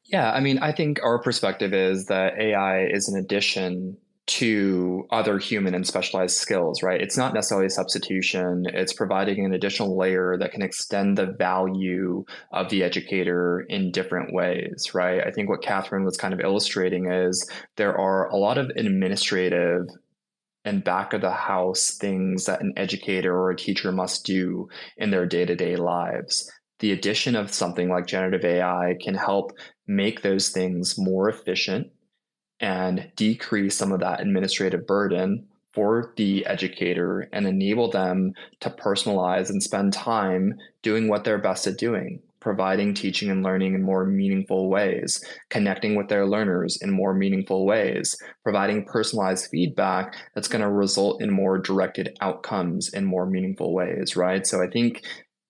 Yeah, I mean, I think our perspective is that AI is an addition to other human and specialized skills, right? It's not necessarily a substitution. It's providing an additional layer that can extend the value of the educator in different ways, right? I think what Catherine was kind of illustrating is there are a lot of administrative and back of the house things that an educator or a teacher must do in their day-to-day lives. The addition of something like generative AI can help make those things more efficient and decrease some of that administrative burden for the educator and enable them to personalize and spend time doing what they're best at doing, providing teaching and learning in more meaningful ways, connecting with their learners in more meaningful ways, providing personalized feedback that's going to result in more directed outcomes in more meaningful ways, right? So I think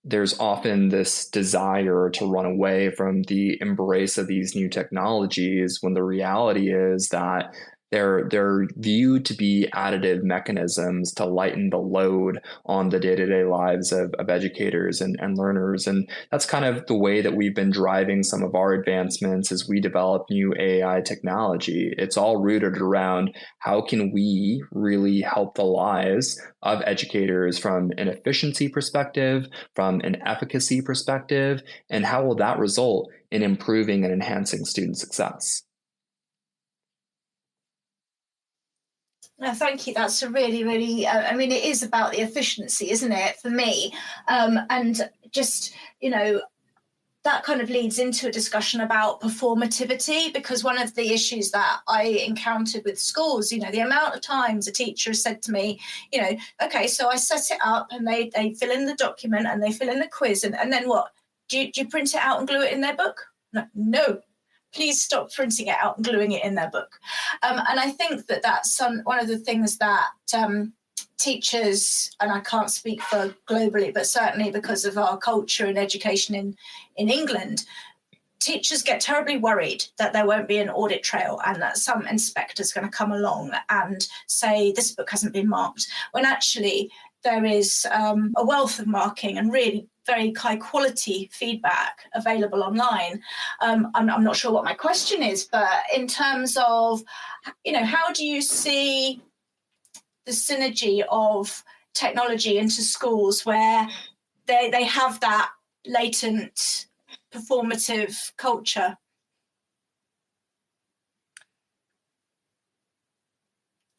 there's often this desire to run away from the embrace of these new technologies when the reality is that they're viewed to be additive mechanisms to lighten the load on the day-to-day lives of educators and learners. And that's kind of the way that we've been driving some of our advancements as we develop new AI technology. It's all rooted around how can we really help the lives of educators from an efficiency perspective, from an efficacy perspective, and how will that result in improving and enhancing student success? No, thank you. That's a really, really, I mean, it is about the efficiency, isn't it, for me? And just, that kind of leads into a discussion about performativity, because one of the issues that I encountered with schools, the amount of times a teacher has said to me, okay, so I set it up and they fill in the document and they fill in the quiz. And then what? Do you print it out and glue it in their book? No. Please stop printing it out and gluing it in their book. And I think that that's one of the things that teachers, and I can't speak for globally, but certainly because of our culture and education in England, teachers get terribly worried that there won't be an audit trail and that some inspector's going to come along and say this book hasn't been marked, when actually there is a wealth of marking and really very high quality feedback available online. I'm not sure what my question is, but in terms of, how do you see the synergy of technology into schools where they have that latent performative culture?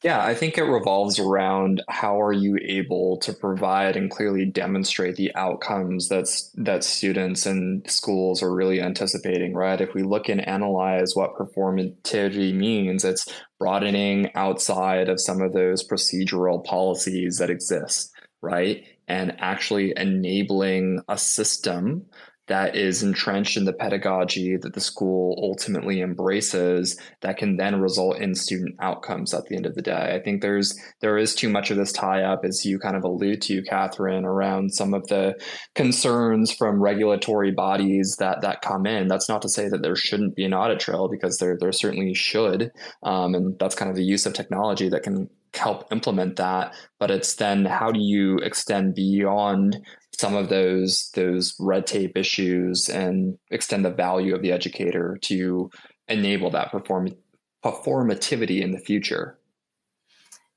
Yeah, I think it revolves around how are you able to provide and clearly demonstrate the outcomes that students and schools are really anticipating, right? If we look and analyze what performativity means, it's broadening outside of some of those procedural policies that exist, right? And actually enabling a system that is entrenched in the pedagogy that the school ultimately embraces that can then result in student outcomes at the end of the day. I think there is too much of this tie up, as you kind of allude to, Catherine, around some of the concerns from regulatory bodies that come in. That's not to say that there shouldn't be an audit trail, because there certainly should, and that's kind of the use of technology that can help implement that. But it's then, how do you extend beyond some of those red tape issues and extend the value of the educator to enable that performativity in the future?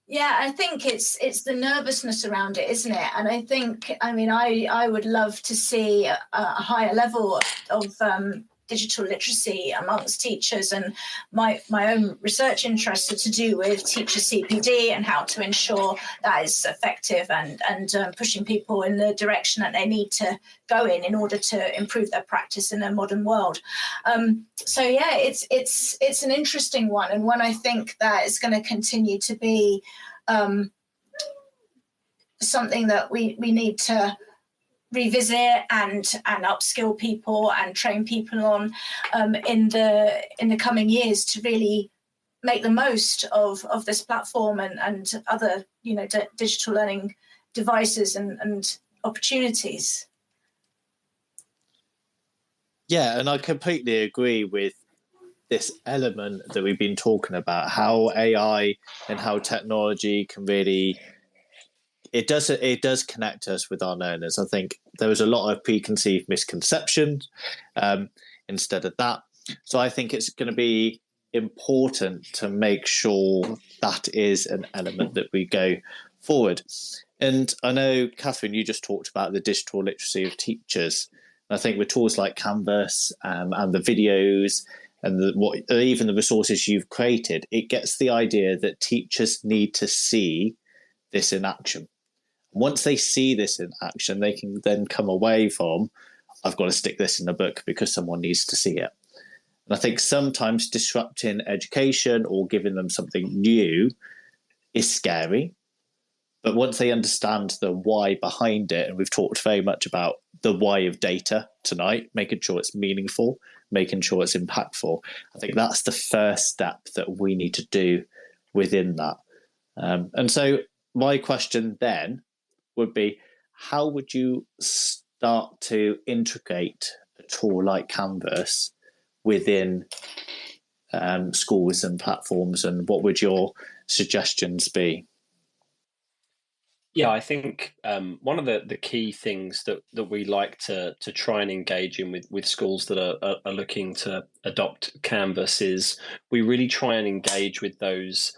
Yeah, I think it's the nervousness around it, isn't it? And I think, I mean, I would love to see a higher level of digital literacy amongst teachers, and my own research interests are to do with teacher CPD and how to ensure that is effective and pushing people in the direction that they need to go in order to improve their practice in a modern world. So yeah, it's an interesting one, and one I think that is going to continue to be something that we need to revisit and upskill people and train people on in the coming years, to really make the most of this platform and other digital learning devices and opportunities. Yeah, and I completely agree with this element that we've been talking about, how AI and how technology can really, it does connect us with our learners. I think there was a lot of preconceived misconceptions instead of that. So I think it's going to be important to make sure that is an element that we go forward. And I know, Catherine, you just talked about the digital literacy of teachers. I think with tools like Canvas and the videos and even the resources you've created, it gets the idea that teachers need to see this in action. Once they see this in action, they can then come away from, I've got to stick this in a book because someone needs to see it. And I think sometimes disrupting education or giving them something new is scary. But once they understand the why behind it, and we've talked very much about the why of data tonight, making sure it's meaningful, making sure it's impactful, I think that's the first step that we need to do within that. And so my question then would be, how would you start to integrate a tool like Canvas within schools and platforms, and what would your suggestions be? Yeah, I think one of the key things that we like to try and engage in with schools that are looking to adopt Canvas is we really try and engage with those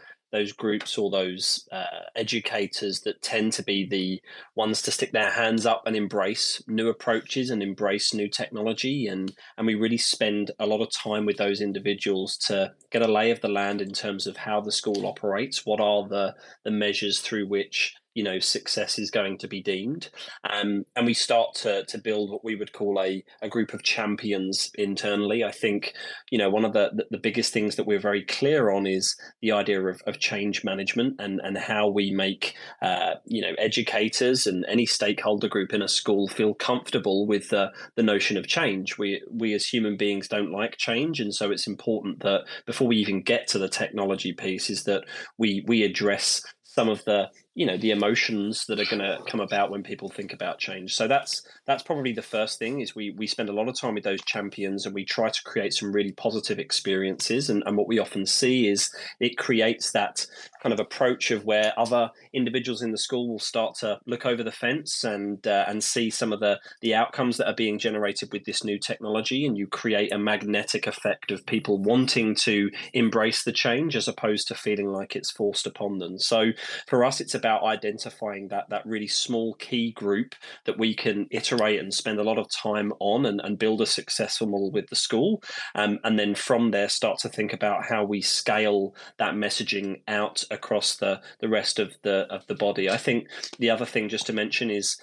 groups or those educators that tend to be the ones to stick their hands up and embrace new approaches and embrace new technology. And we really spend a lot of time with those individuals to get a lay of the land in terms of how the school operates, what are the measures through which success is going to be deemed, and we start to build what we would call a group of champions internally. I think one of the biggest things that we're very clear on is the idea of change management and how we make educators and any stakeholder group in a school feel comfortable with the notion of change. We as human beings don't like change, and so it's important that before we even get to the technology piece is that we address some of the the emotions that are going to come about when people think about change. So that's probably the first thing, is we spend a lot of time with those champions and we try to create some really positive experiences. And what we often see is it creates that kind of approach of where other individuals in the school will start to look over the fence and see some of the outcomes that are being generated with this new technology, and you create a magnetic effect of people wanting to embrace the change as opposed to feeling like it's forced upon them. So for us, it's about identifying that really small key group that we can iterate and spend a lot of time on and build a successful model with the school. And then from there, start to think about how we scale that messaging out across the rest of the body. I think the other thing just to mention is,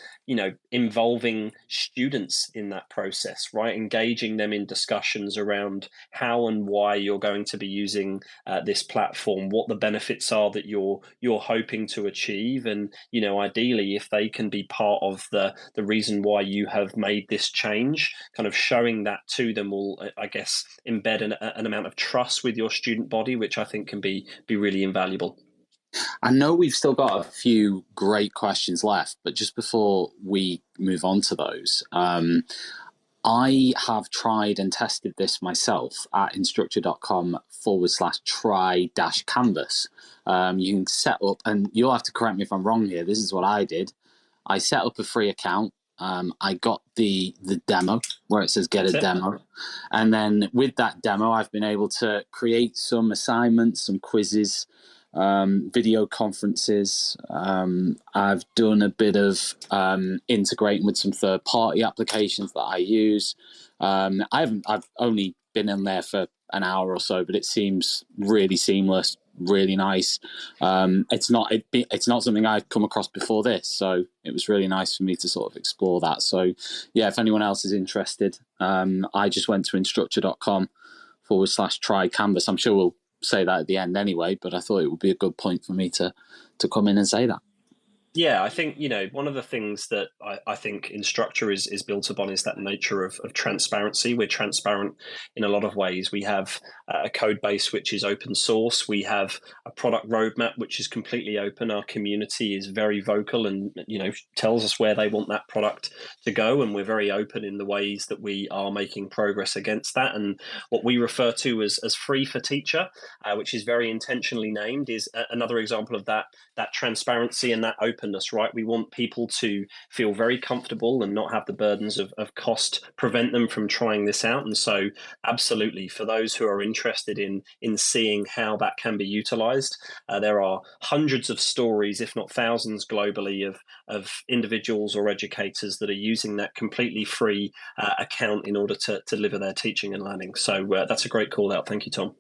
involving students in that process, right? Engaging them in discussions around how and why you're going to be using this platform, what the benefits are that you're hoping to achieve, and ideally, if they can be part of the reason why you have made this change, kind of showing that to them will, I guess, embed an amount of trust with your student body, which I think can be really invaluable. I know we've still got a few great questions left, but just before we move on to those, I have tried and tested this myself at instructure.com/try-canvas. You can set up, and you'll have to correct me if I'm wrong here, this is what I did. I set up a free account. I got the demo where it says get a demo. And then with that demo, I've been able to create some assignments, some quizzes, video conferences. I've done a bit of integrating with some third-party applications that I use. I've only been in there for an hour or so, but it seems really seamless, really nice. It's not something I'd come across before this, so it was really nice for me to sort of explore that. So yeah, if anyone else is interested, I just went to instructure.com/try-canvas. I'm sure we'll say that at the end anyway, but I thought it would be a good point for me to come in and say that. Yeah, I think, one of the things that I think Instructure is built upon is that nature of transparency. We're transparent in a lot of ways. We have a code base which is open source. We have a product roadmap which is completely open. Our community is very vocal and, tells us where they want that product to go. And we're very open in the ways that we are making progress against that. And what we refer to as free for teacher, which is very intentionally named, is another example of that transparency and that openness, right? We want people to feel very comfortable and not have the burdens of cost prevent them from trying this out. And so absolutely, for those who are interested in seeing how that can be utilized, there are hundreds of stories, if not thousands globally, of individuals or educators that are using that completely free account in order to deliver their teaching and learning. So that's a great call out. Thank you, Tom.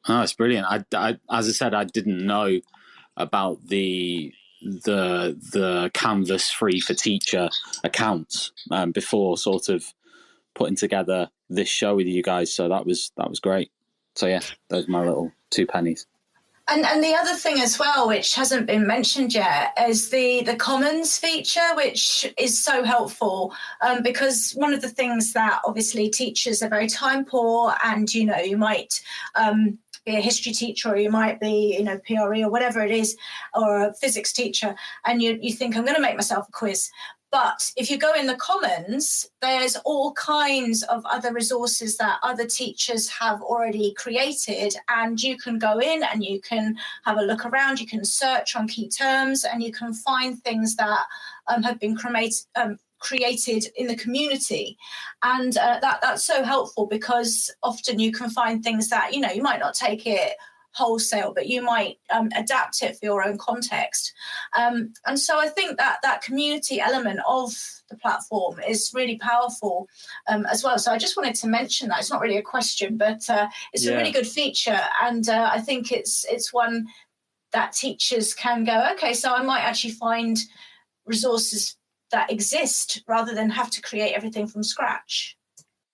Oh, it's brilliant. I as I said, I didn't know about the Canvas free for teacher accounts before sort of putting together this show with you guys. So that was great. So yeah, those are my little 2 pennies. And the other thing as well, which hasn't been mentioned yet, is the Commons feature, which is so helpful because one of the things that obviously teachers are very time poor, and you might be a history teacher, or you might be PRE or whatever it is, or a physics teacher, and you think, I'm going to make myself a quiz. But if you go in the Commons, there's all kinds of other resources that other teachers have already created, and you can go in and you can have a look around, you can search on key terms, and you can find things that have been created in the community. And that's so helpful, because often you can find things that, you might not take it wholesale, but you might adapt it for your own context. And so I think that community element of the platform is really powerful as well. So I just wanted to mention that. It's not really a question, but it's a really good feature. And I think it's one that teachers can go, okay, so I might actually find resources that exist rather than have to create everything from scratch.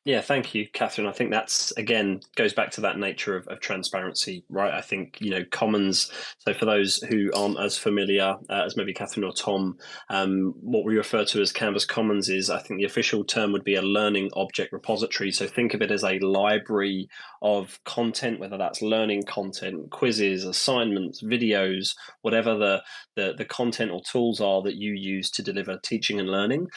Yeah, thank you, Catherine. I think that's, again, goes back to that nature of transparency, right? I think, Commons, so for those who aren't as familiar as maybe Catherine or Tom, what we refer to as Canvas Commons is, I think the official term would be a learning object repository. So think of it as a library of content, whether that's learning content, quizzes, assignments, videos, whatever the content or tools are that you use to deliver teaching and learning.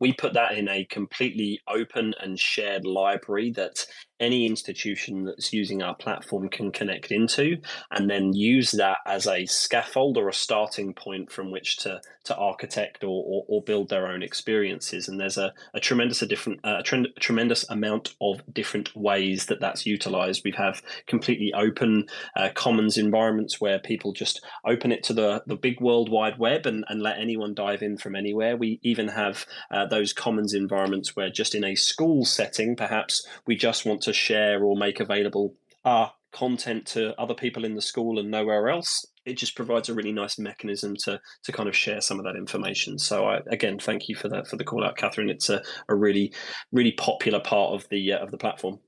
We put that in a completely open and shared library that any institution that's using our platform can connect into, and then use that as a scaffold or a starting point from which to architect or build their own experiences. And there's a tremendous amount of different ways that that's utilized. We have completely open commons environments where people just open it to the big World Wide Web and let anyone dive in from anywhere. We even have those commons environments where just in a school setting, perhaps we just want to share or make available our content to other people in the school and nowhere else. It just provides a really nice mechanism to kind of share some of that information. So again, thank you for the call out, Catherine. It's a really, really popular part of the platform.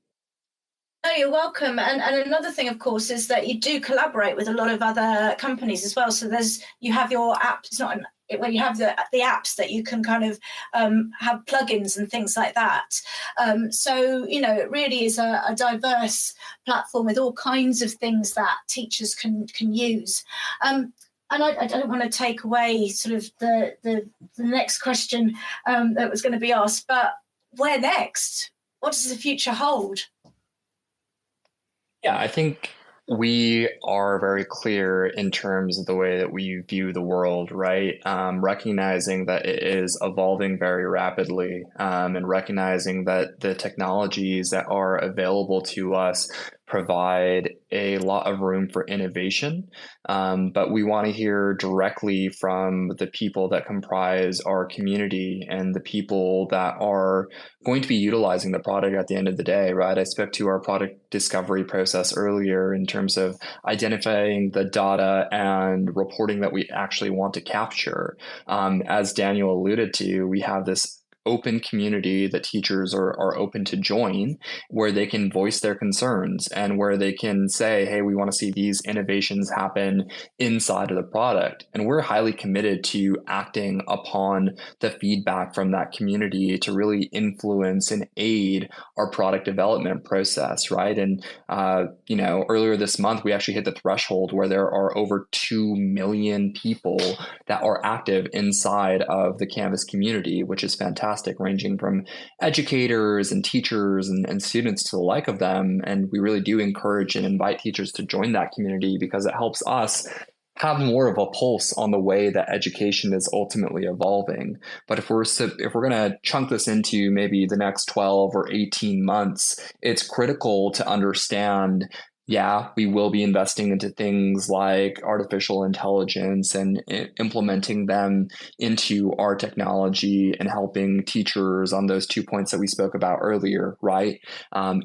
No, you're welcome. And another thing, of course, is that you do collaborate with a lot of other companies as well. So you have your app. It's not where you have the apps that you can kind of have plugins and things like that. So, it really is a diverse platform with all kinds of things that teachers can use. And I don't want to take away sort of the next question that was going to be asked, but where next? What does the future hold? Yeah, I think we are very clear in terms of the way that we view the world, right? Recognizing that it is evolving very rapidly, and recognizing that the technologies that are available to us provide a lot of room for innovation. But we want to hear directly from the people that comprise our community and the people that are going to be utilizing the product at the end of the day, right? I spoke to our product discovery process earlier in terms of identifying the data and reporting that we actually want to capture. As Daniel alluded to, we have this open community that teachers are open to join, where they can voice their concerns and where they can say, hey, we want to see these innovations happen inside of the product. And we're highly committed to acting upon the feedback from that community to really influence and aid our product development process, right? And, earlier this month, we actually hit the threshold where there are over 2 million people that are active inside of the Canvas community, which is fantastic, ranging from educators and teachers and students to the like of them. And we really do encourage and invite teachers to join that community because it helps us have more of a pulse on the way that education is ultimately evolving. But if we're going to chunk this into maybe the next 12 or 18 months, it's critical to understand, yeah, we will be investing into things like artificial intelligence and implementing them into our technology and helping teachers on those 2 points that we spoke about earlier, right?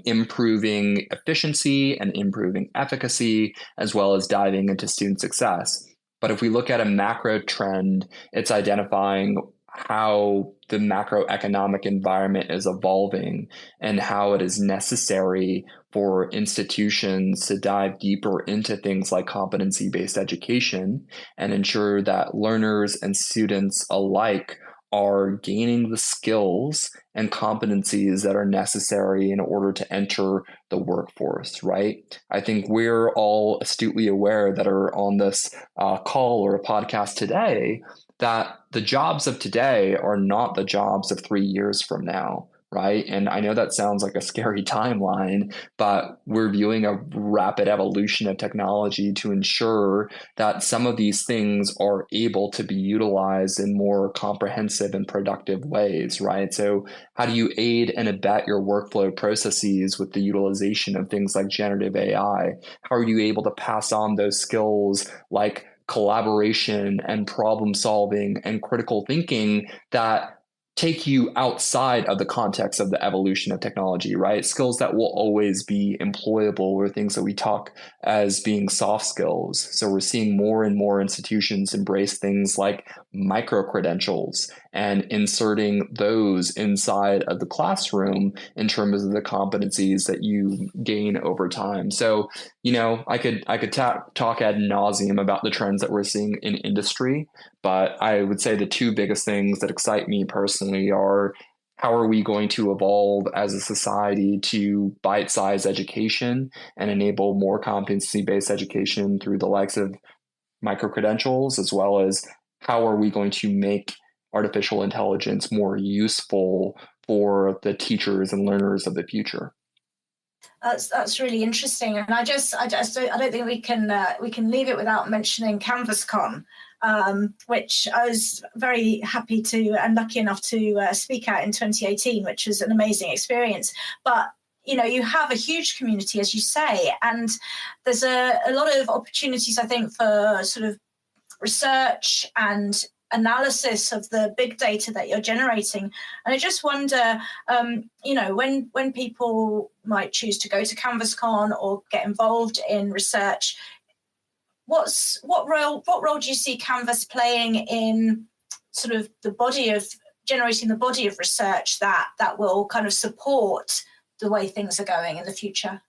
Improving efficiency and improving efficacy, as well as diving into student success. But if we look at a macro trend, it's identifying how the macroeconomic environment is evolving and how it is necessary for institutions to dive deeper into things like competency-based education and ensure that learners and students alike are gaining the skills and competencies that are necessary in order to enter the workforce, right? I think we're all astutely aware that are on this call or a podcast today that the jobs of today are not the jobs of 3 years from now, right? And I know that sounds like a scary timeline, but we're viewing a rapid evolution of technology to ensure that some of these things are able to be utilized in more comprehensive and productive ways, right? So how do you aid and abet your workflow processes with the utilization of things like generative AI? How are you able to pass on those skills like collaboration and problem solving and critical thinking that take you outside of the context of the evolution of technology, right? Skills that will always be employable or things that we talk as being soft skills. So we're seeing more and more institutions embrace things like micro-credentials and inserting those inside of the classroom in terms of the competencies that you gain over time. So, I could talk ad nauseum about the trends that we're seeing in industry, but I would say the two biggest things that excite me personally are how are we going to evolve as a society to bite-sized education and enable more competency-based education through the likes of micro-credentials, as well as how are we going to make artificial intelligence more useful for the teachers and learners of the future? That's really interesting, and I don't think we can leave it without mentioning CanvasCon, which I was very happy to and lucky enough to speak at in 2018, which was an amazing experience. But you have a huge community, as you say, and there's a lot of opportunities, I think, for sort of research and analysis of the big data that you're generating. And I just wonder, when people might choose to go to CanvasCon or get involved in research, what role do you see Canvas playing in sort of generating the body of research that will kind of support the way things are going in the future?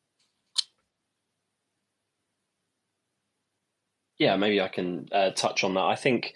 Yeah, maybe I can touch on that. I think,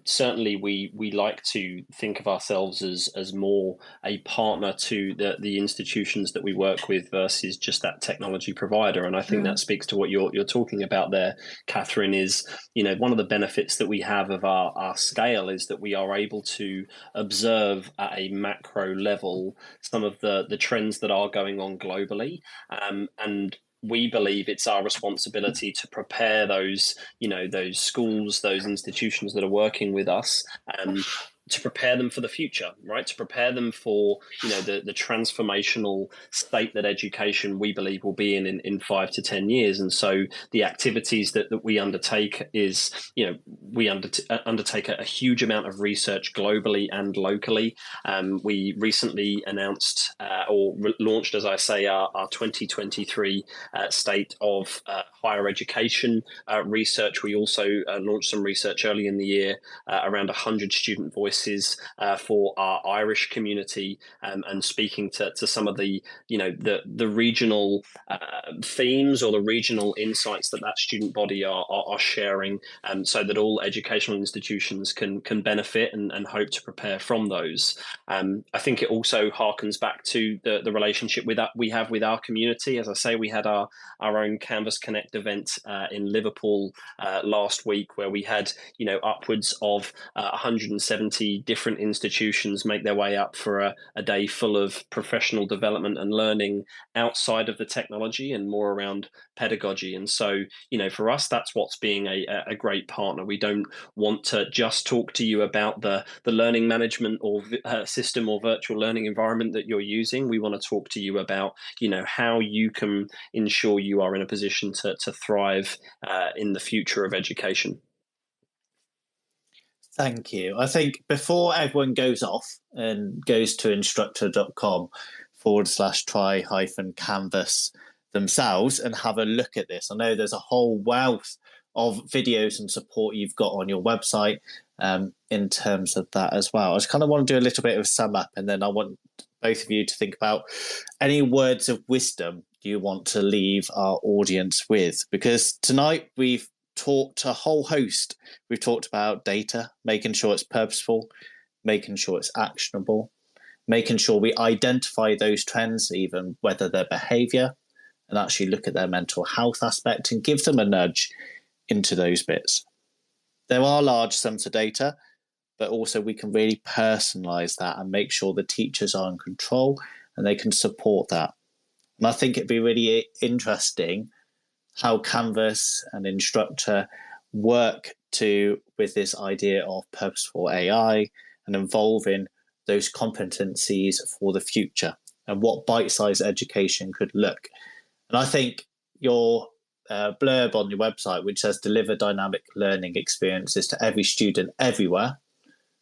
certainly we like to think of ourselves as more a partner to the institutions that we work with versus just that technology provider. And I think that speaks to what you're talking about there, Catherine, is, one of the benefits that we have of our scale is that we are able to observe at a macro level some of the trends that are going on globally. And we believe it's our responsibility to prepare those schools, those institutions that are working with us, to prepare them for the future, right? To prepare them for, the transformational state that education we believe will be in 5 to 10 years. And so the activities that we undertake is, we undertake a huge amount of research globally and locally. We recently announced launched, as I say, our 2023 state of higher education research. We also launched some research early in the year around 100 student voices for our Irish community, and speaking to some of the regional themes or the regional insights that student body are sharing, so that all educational institutions can benefit and hope to prepare from those. I think it also harkens back to the relationship we have with our community. As I say, we had our own Canvas Connect event in Liverpool last week, where we had upwards of 170 different institutions make their way up for a day full of professional development and learning outside of the technology and more around pedagogy. And so, for us, that's what's being a great partner. We don't want to just talk to you about the learning management or system or virtual learning environment that you're using. We want to talk to you about, how you can ensure you are in a position to thrive in the future of education. Thank you. I think before everyone goes off and goes to instructure.com/try-canvas themselves and have a look at this, I know there's a whole wealth of videos and support you've got on your website in terms of that as well. I just kind of want to do a little bit of sum up, and then I want both of you to think about any words of wisdom you want to leave our audience with, because tonight we've talked a whole host. We've talked about data, making sure it's purposeful, making sure it's actionable, making sure we identify those trends, even whether they're behavior, and actually look at their mental health aspect and give them a nudge into those bits. There are large sums of data, but also we can really personalize that and make sure the teachers are in control and they can support that. And I think it'd be really interesting how Canvas and Instructure work with this idea of purposeful AI and involving those competencies for the future and what bite-sized education could look. And I think your blurb on your website, which says deliver dynamic learning experiences to every student everywhere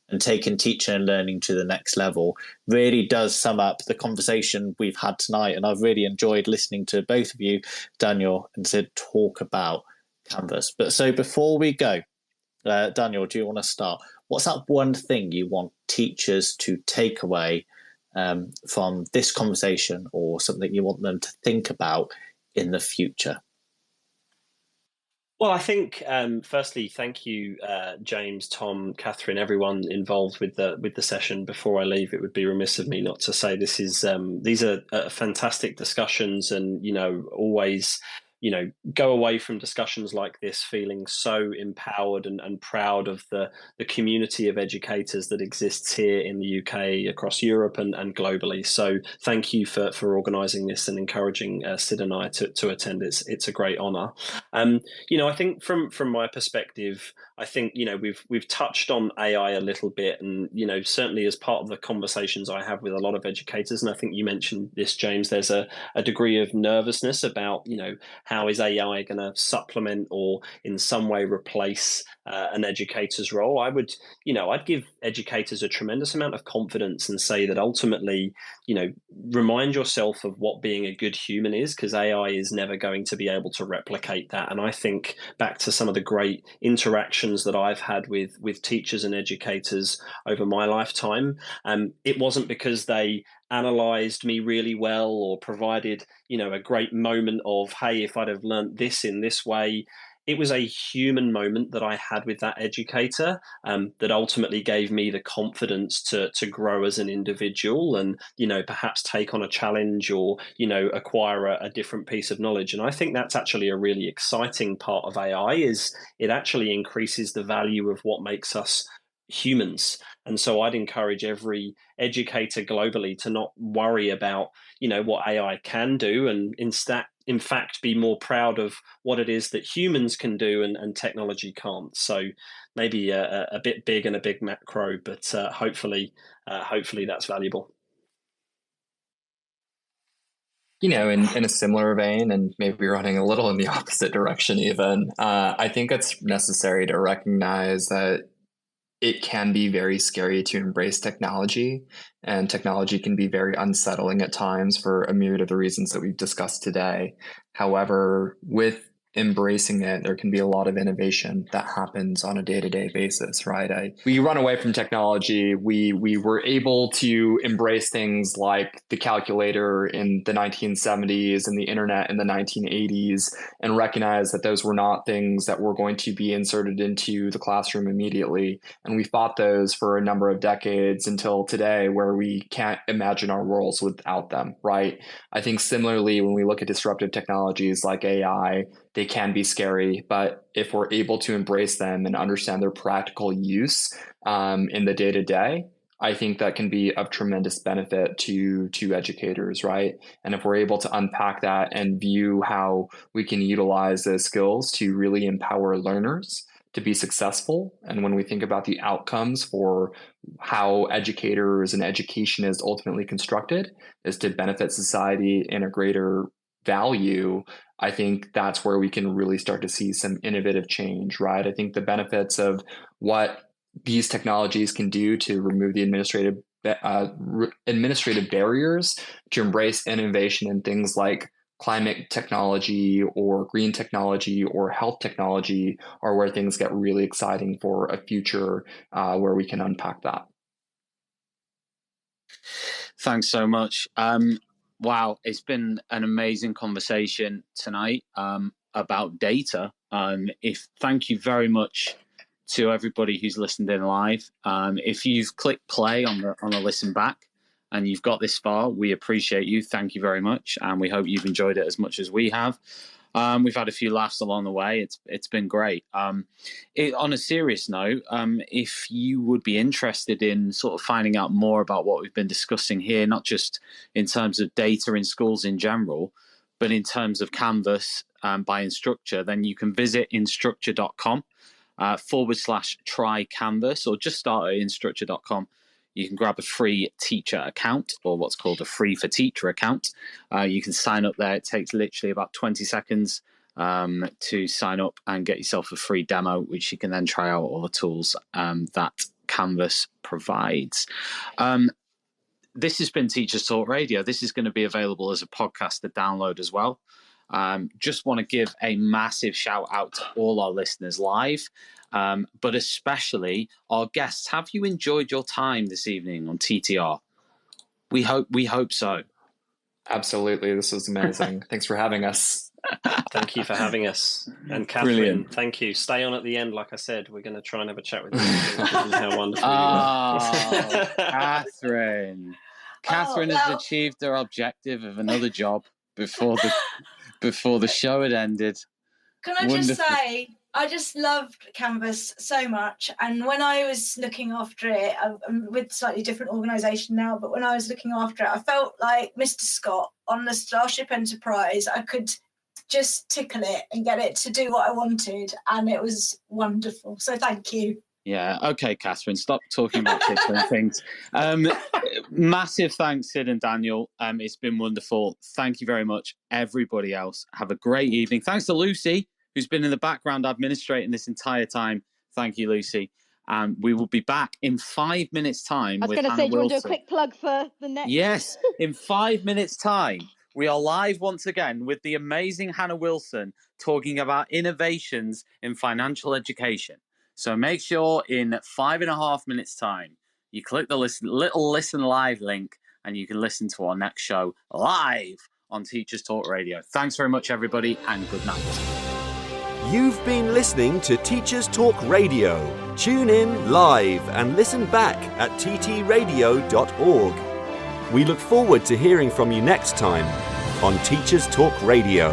and taking teaching and learning to the next level, really does sum up the conversation we've had tonight. And I've really enjoyed listening to both of you, Daniel and Sid, talk about Canvas. But so before we go, Daniel, do you want to start? What's that one thing you want teachers to take away from this conversation, or something you want them to think about in the future? Well, I think firstly, thank you, James, Tom, Catherine, everyone involved with the session. Before I leave, it would be remiss of me not to say these are fantastic discussions, and always go away from discussions like this feeling so empowered and proud of the community of educators that exists here in the UK, across Europe and globally. So thank you for organising this and encouraging Sid and I to attend. It's a great honour. I think from my perspective, I think we've touched on AI a little bit, and certainly as part of the conversations I have with a lot of educators, and I think you mentioned this, James, there's a degree of nervousness about how is AI going to supplement or in some way replace an educator's role. I'd give educators a tremendous amount of confidence and say that ultimately, remind yourself of what being a good human is, because AI is never going to be able to replicate that. And I think back to some of the great interactions that I've had with teachers and educators over my lifetime. It wasn't because they analyzed me really well or provided, a great moment of, hey, if I'd have learned this in this way. It was a human moment that I had with that educator that ultimately gave me the confidence to grow as an individual and, perhaps take on a challenge or, acquire a different piece of knowledge. And I think that's actually a really exciting part of AI, is it actually increases the value of what makes us humans. And so I'd encourage every educator globally to not worry about, what AI can do, and in fact, be more proud of what it is that humans can do and technology can't. So maybe a bit big and a big macro, but hopefully that's valuable. In a similar vein, and maybe running a little in the opposite direction even, I think it's necessary to recognize that it can be very scary to embrace technology, and technology can be very unsettling at times for a myriad of the reasons that we've discussed today. However, with embracing it, there can be a lot of innovation that happens on a day-to-day basis, right? We run away from technology. We were able to embrace things like the calculator in the 1970s and the internet in the 1980s, and recognize that those were not things that were going to be inserted into the classroom immediately. And we fought those for a number of decades until today, where we can't imagine our worlds without them, right? I think similarly, when we look at disruptive technologies like AI, they can be scary, but if we're able to embrace them and understand their practical use in the day-to-day, I think that can be of tremendous benefit to educators, right? And if we're able to unpack that and view how we can utilize those skills to really empower learners to be successful, and when we think about the outcomes for how educators and education is ultimately constructed, is to benefit society in a greater value, I think that's where we can really start to see some innovative change, right? I think the benefits of what these technologies can do to remove the administrative barriers to embrace innovation in things like climate technology or green technology or health technology are where things get really exciting for a future where we can unpack that. Thanks so much. Wow, it's been an amazing conversation tonight about data. Thank you very much to everybody who's listened in live. If you've clicked play on the listen back and you've got this far, we appreciate you. Thank you very much, and we hope you've enjoyed it as much as we have. We've had a few laughs along the way. It's been great. On a serious note, if you would be interested in sort of finding out more about what we've been discussing here, not just in terms of data in schools in general, but in terms of Canvas by Instructure, then you can visit instructure.com /try Canvas, or just start at instructure.com. You can grab a free teacher account, or what's called a free for teacher account. You can sign up there. It takes literally about 20 seconds to sign up and get yourself a free demo, which you can then try out all the tools that Canvas provides. This has been Teachers Talk Radio. This is going to be available as a podcast to download as well. Just want to give a massive shout out to all our listeners live, but especially our guests. Have you enjoyed your time this evening on TTR? We hope so. Absolutely. This was amazing. Thanks for having us. Thank you for having us. And Catherine, Brilliant. Thank you. Stay on at the end. Like I said, we're going to try and have a chat with you and how wonderful you are. Catherine has achieved her objective of another job before before the show had ended. Can I just say, I just loved Canvas so much. And when I was looking after it, I'm with a slightly different organisation now, but when I was looking after it, I felt like Mr. Scott on the Starship Enterprise. I could just tickle it and get it to do what I wanted. And it was wonderful. So thank you. Yeah, okay, Catherine, stop talking about tickling things. Massive thanks, Sid and Daniel. It's been wonderful. Thank you very much, everybody else. Have a great evening. Thanks to Lucy, who's been in the background administrating this entire time. Thank you, Lucy. We will be back in 5 minutes' time. I was going to say, do you want to do a quick plug for the next? Yes, in 5 minutes' time, we are live once again with the amazing Hannah Wilson talking about innovations in financial education. So make sure in 5.5 minutes' time, you click the little listen live link and you can listen to our next show live on Teachers Talk Radio. Thanks very much, everybody, and good night. You've been listening to Teachers Talk Radio. Tune in live and listen back at ttradio.org. We look forward to hearing from you next time on Teachers Talk Radio.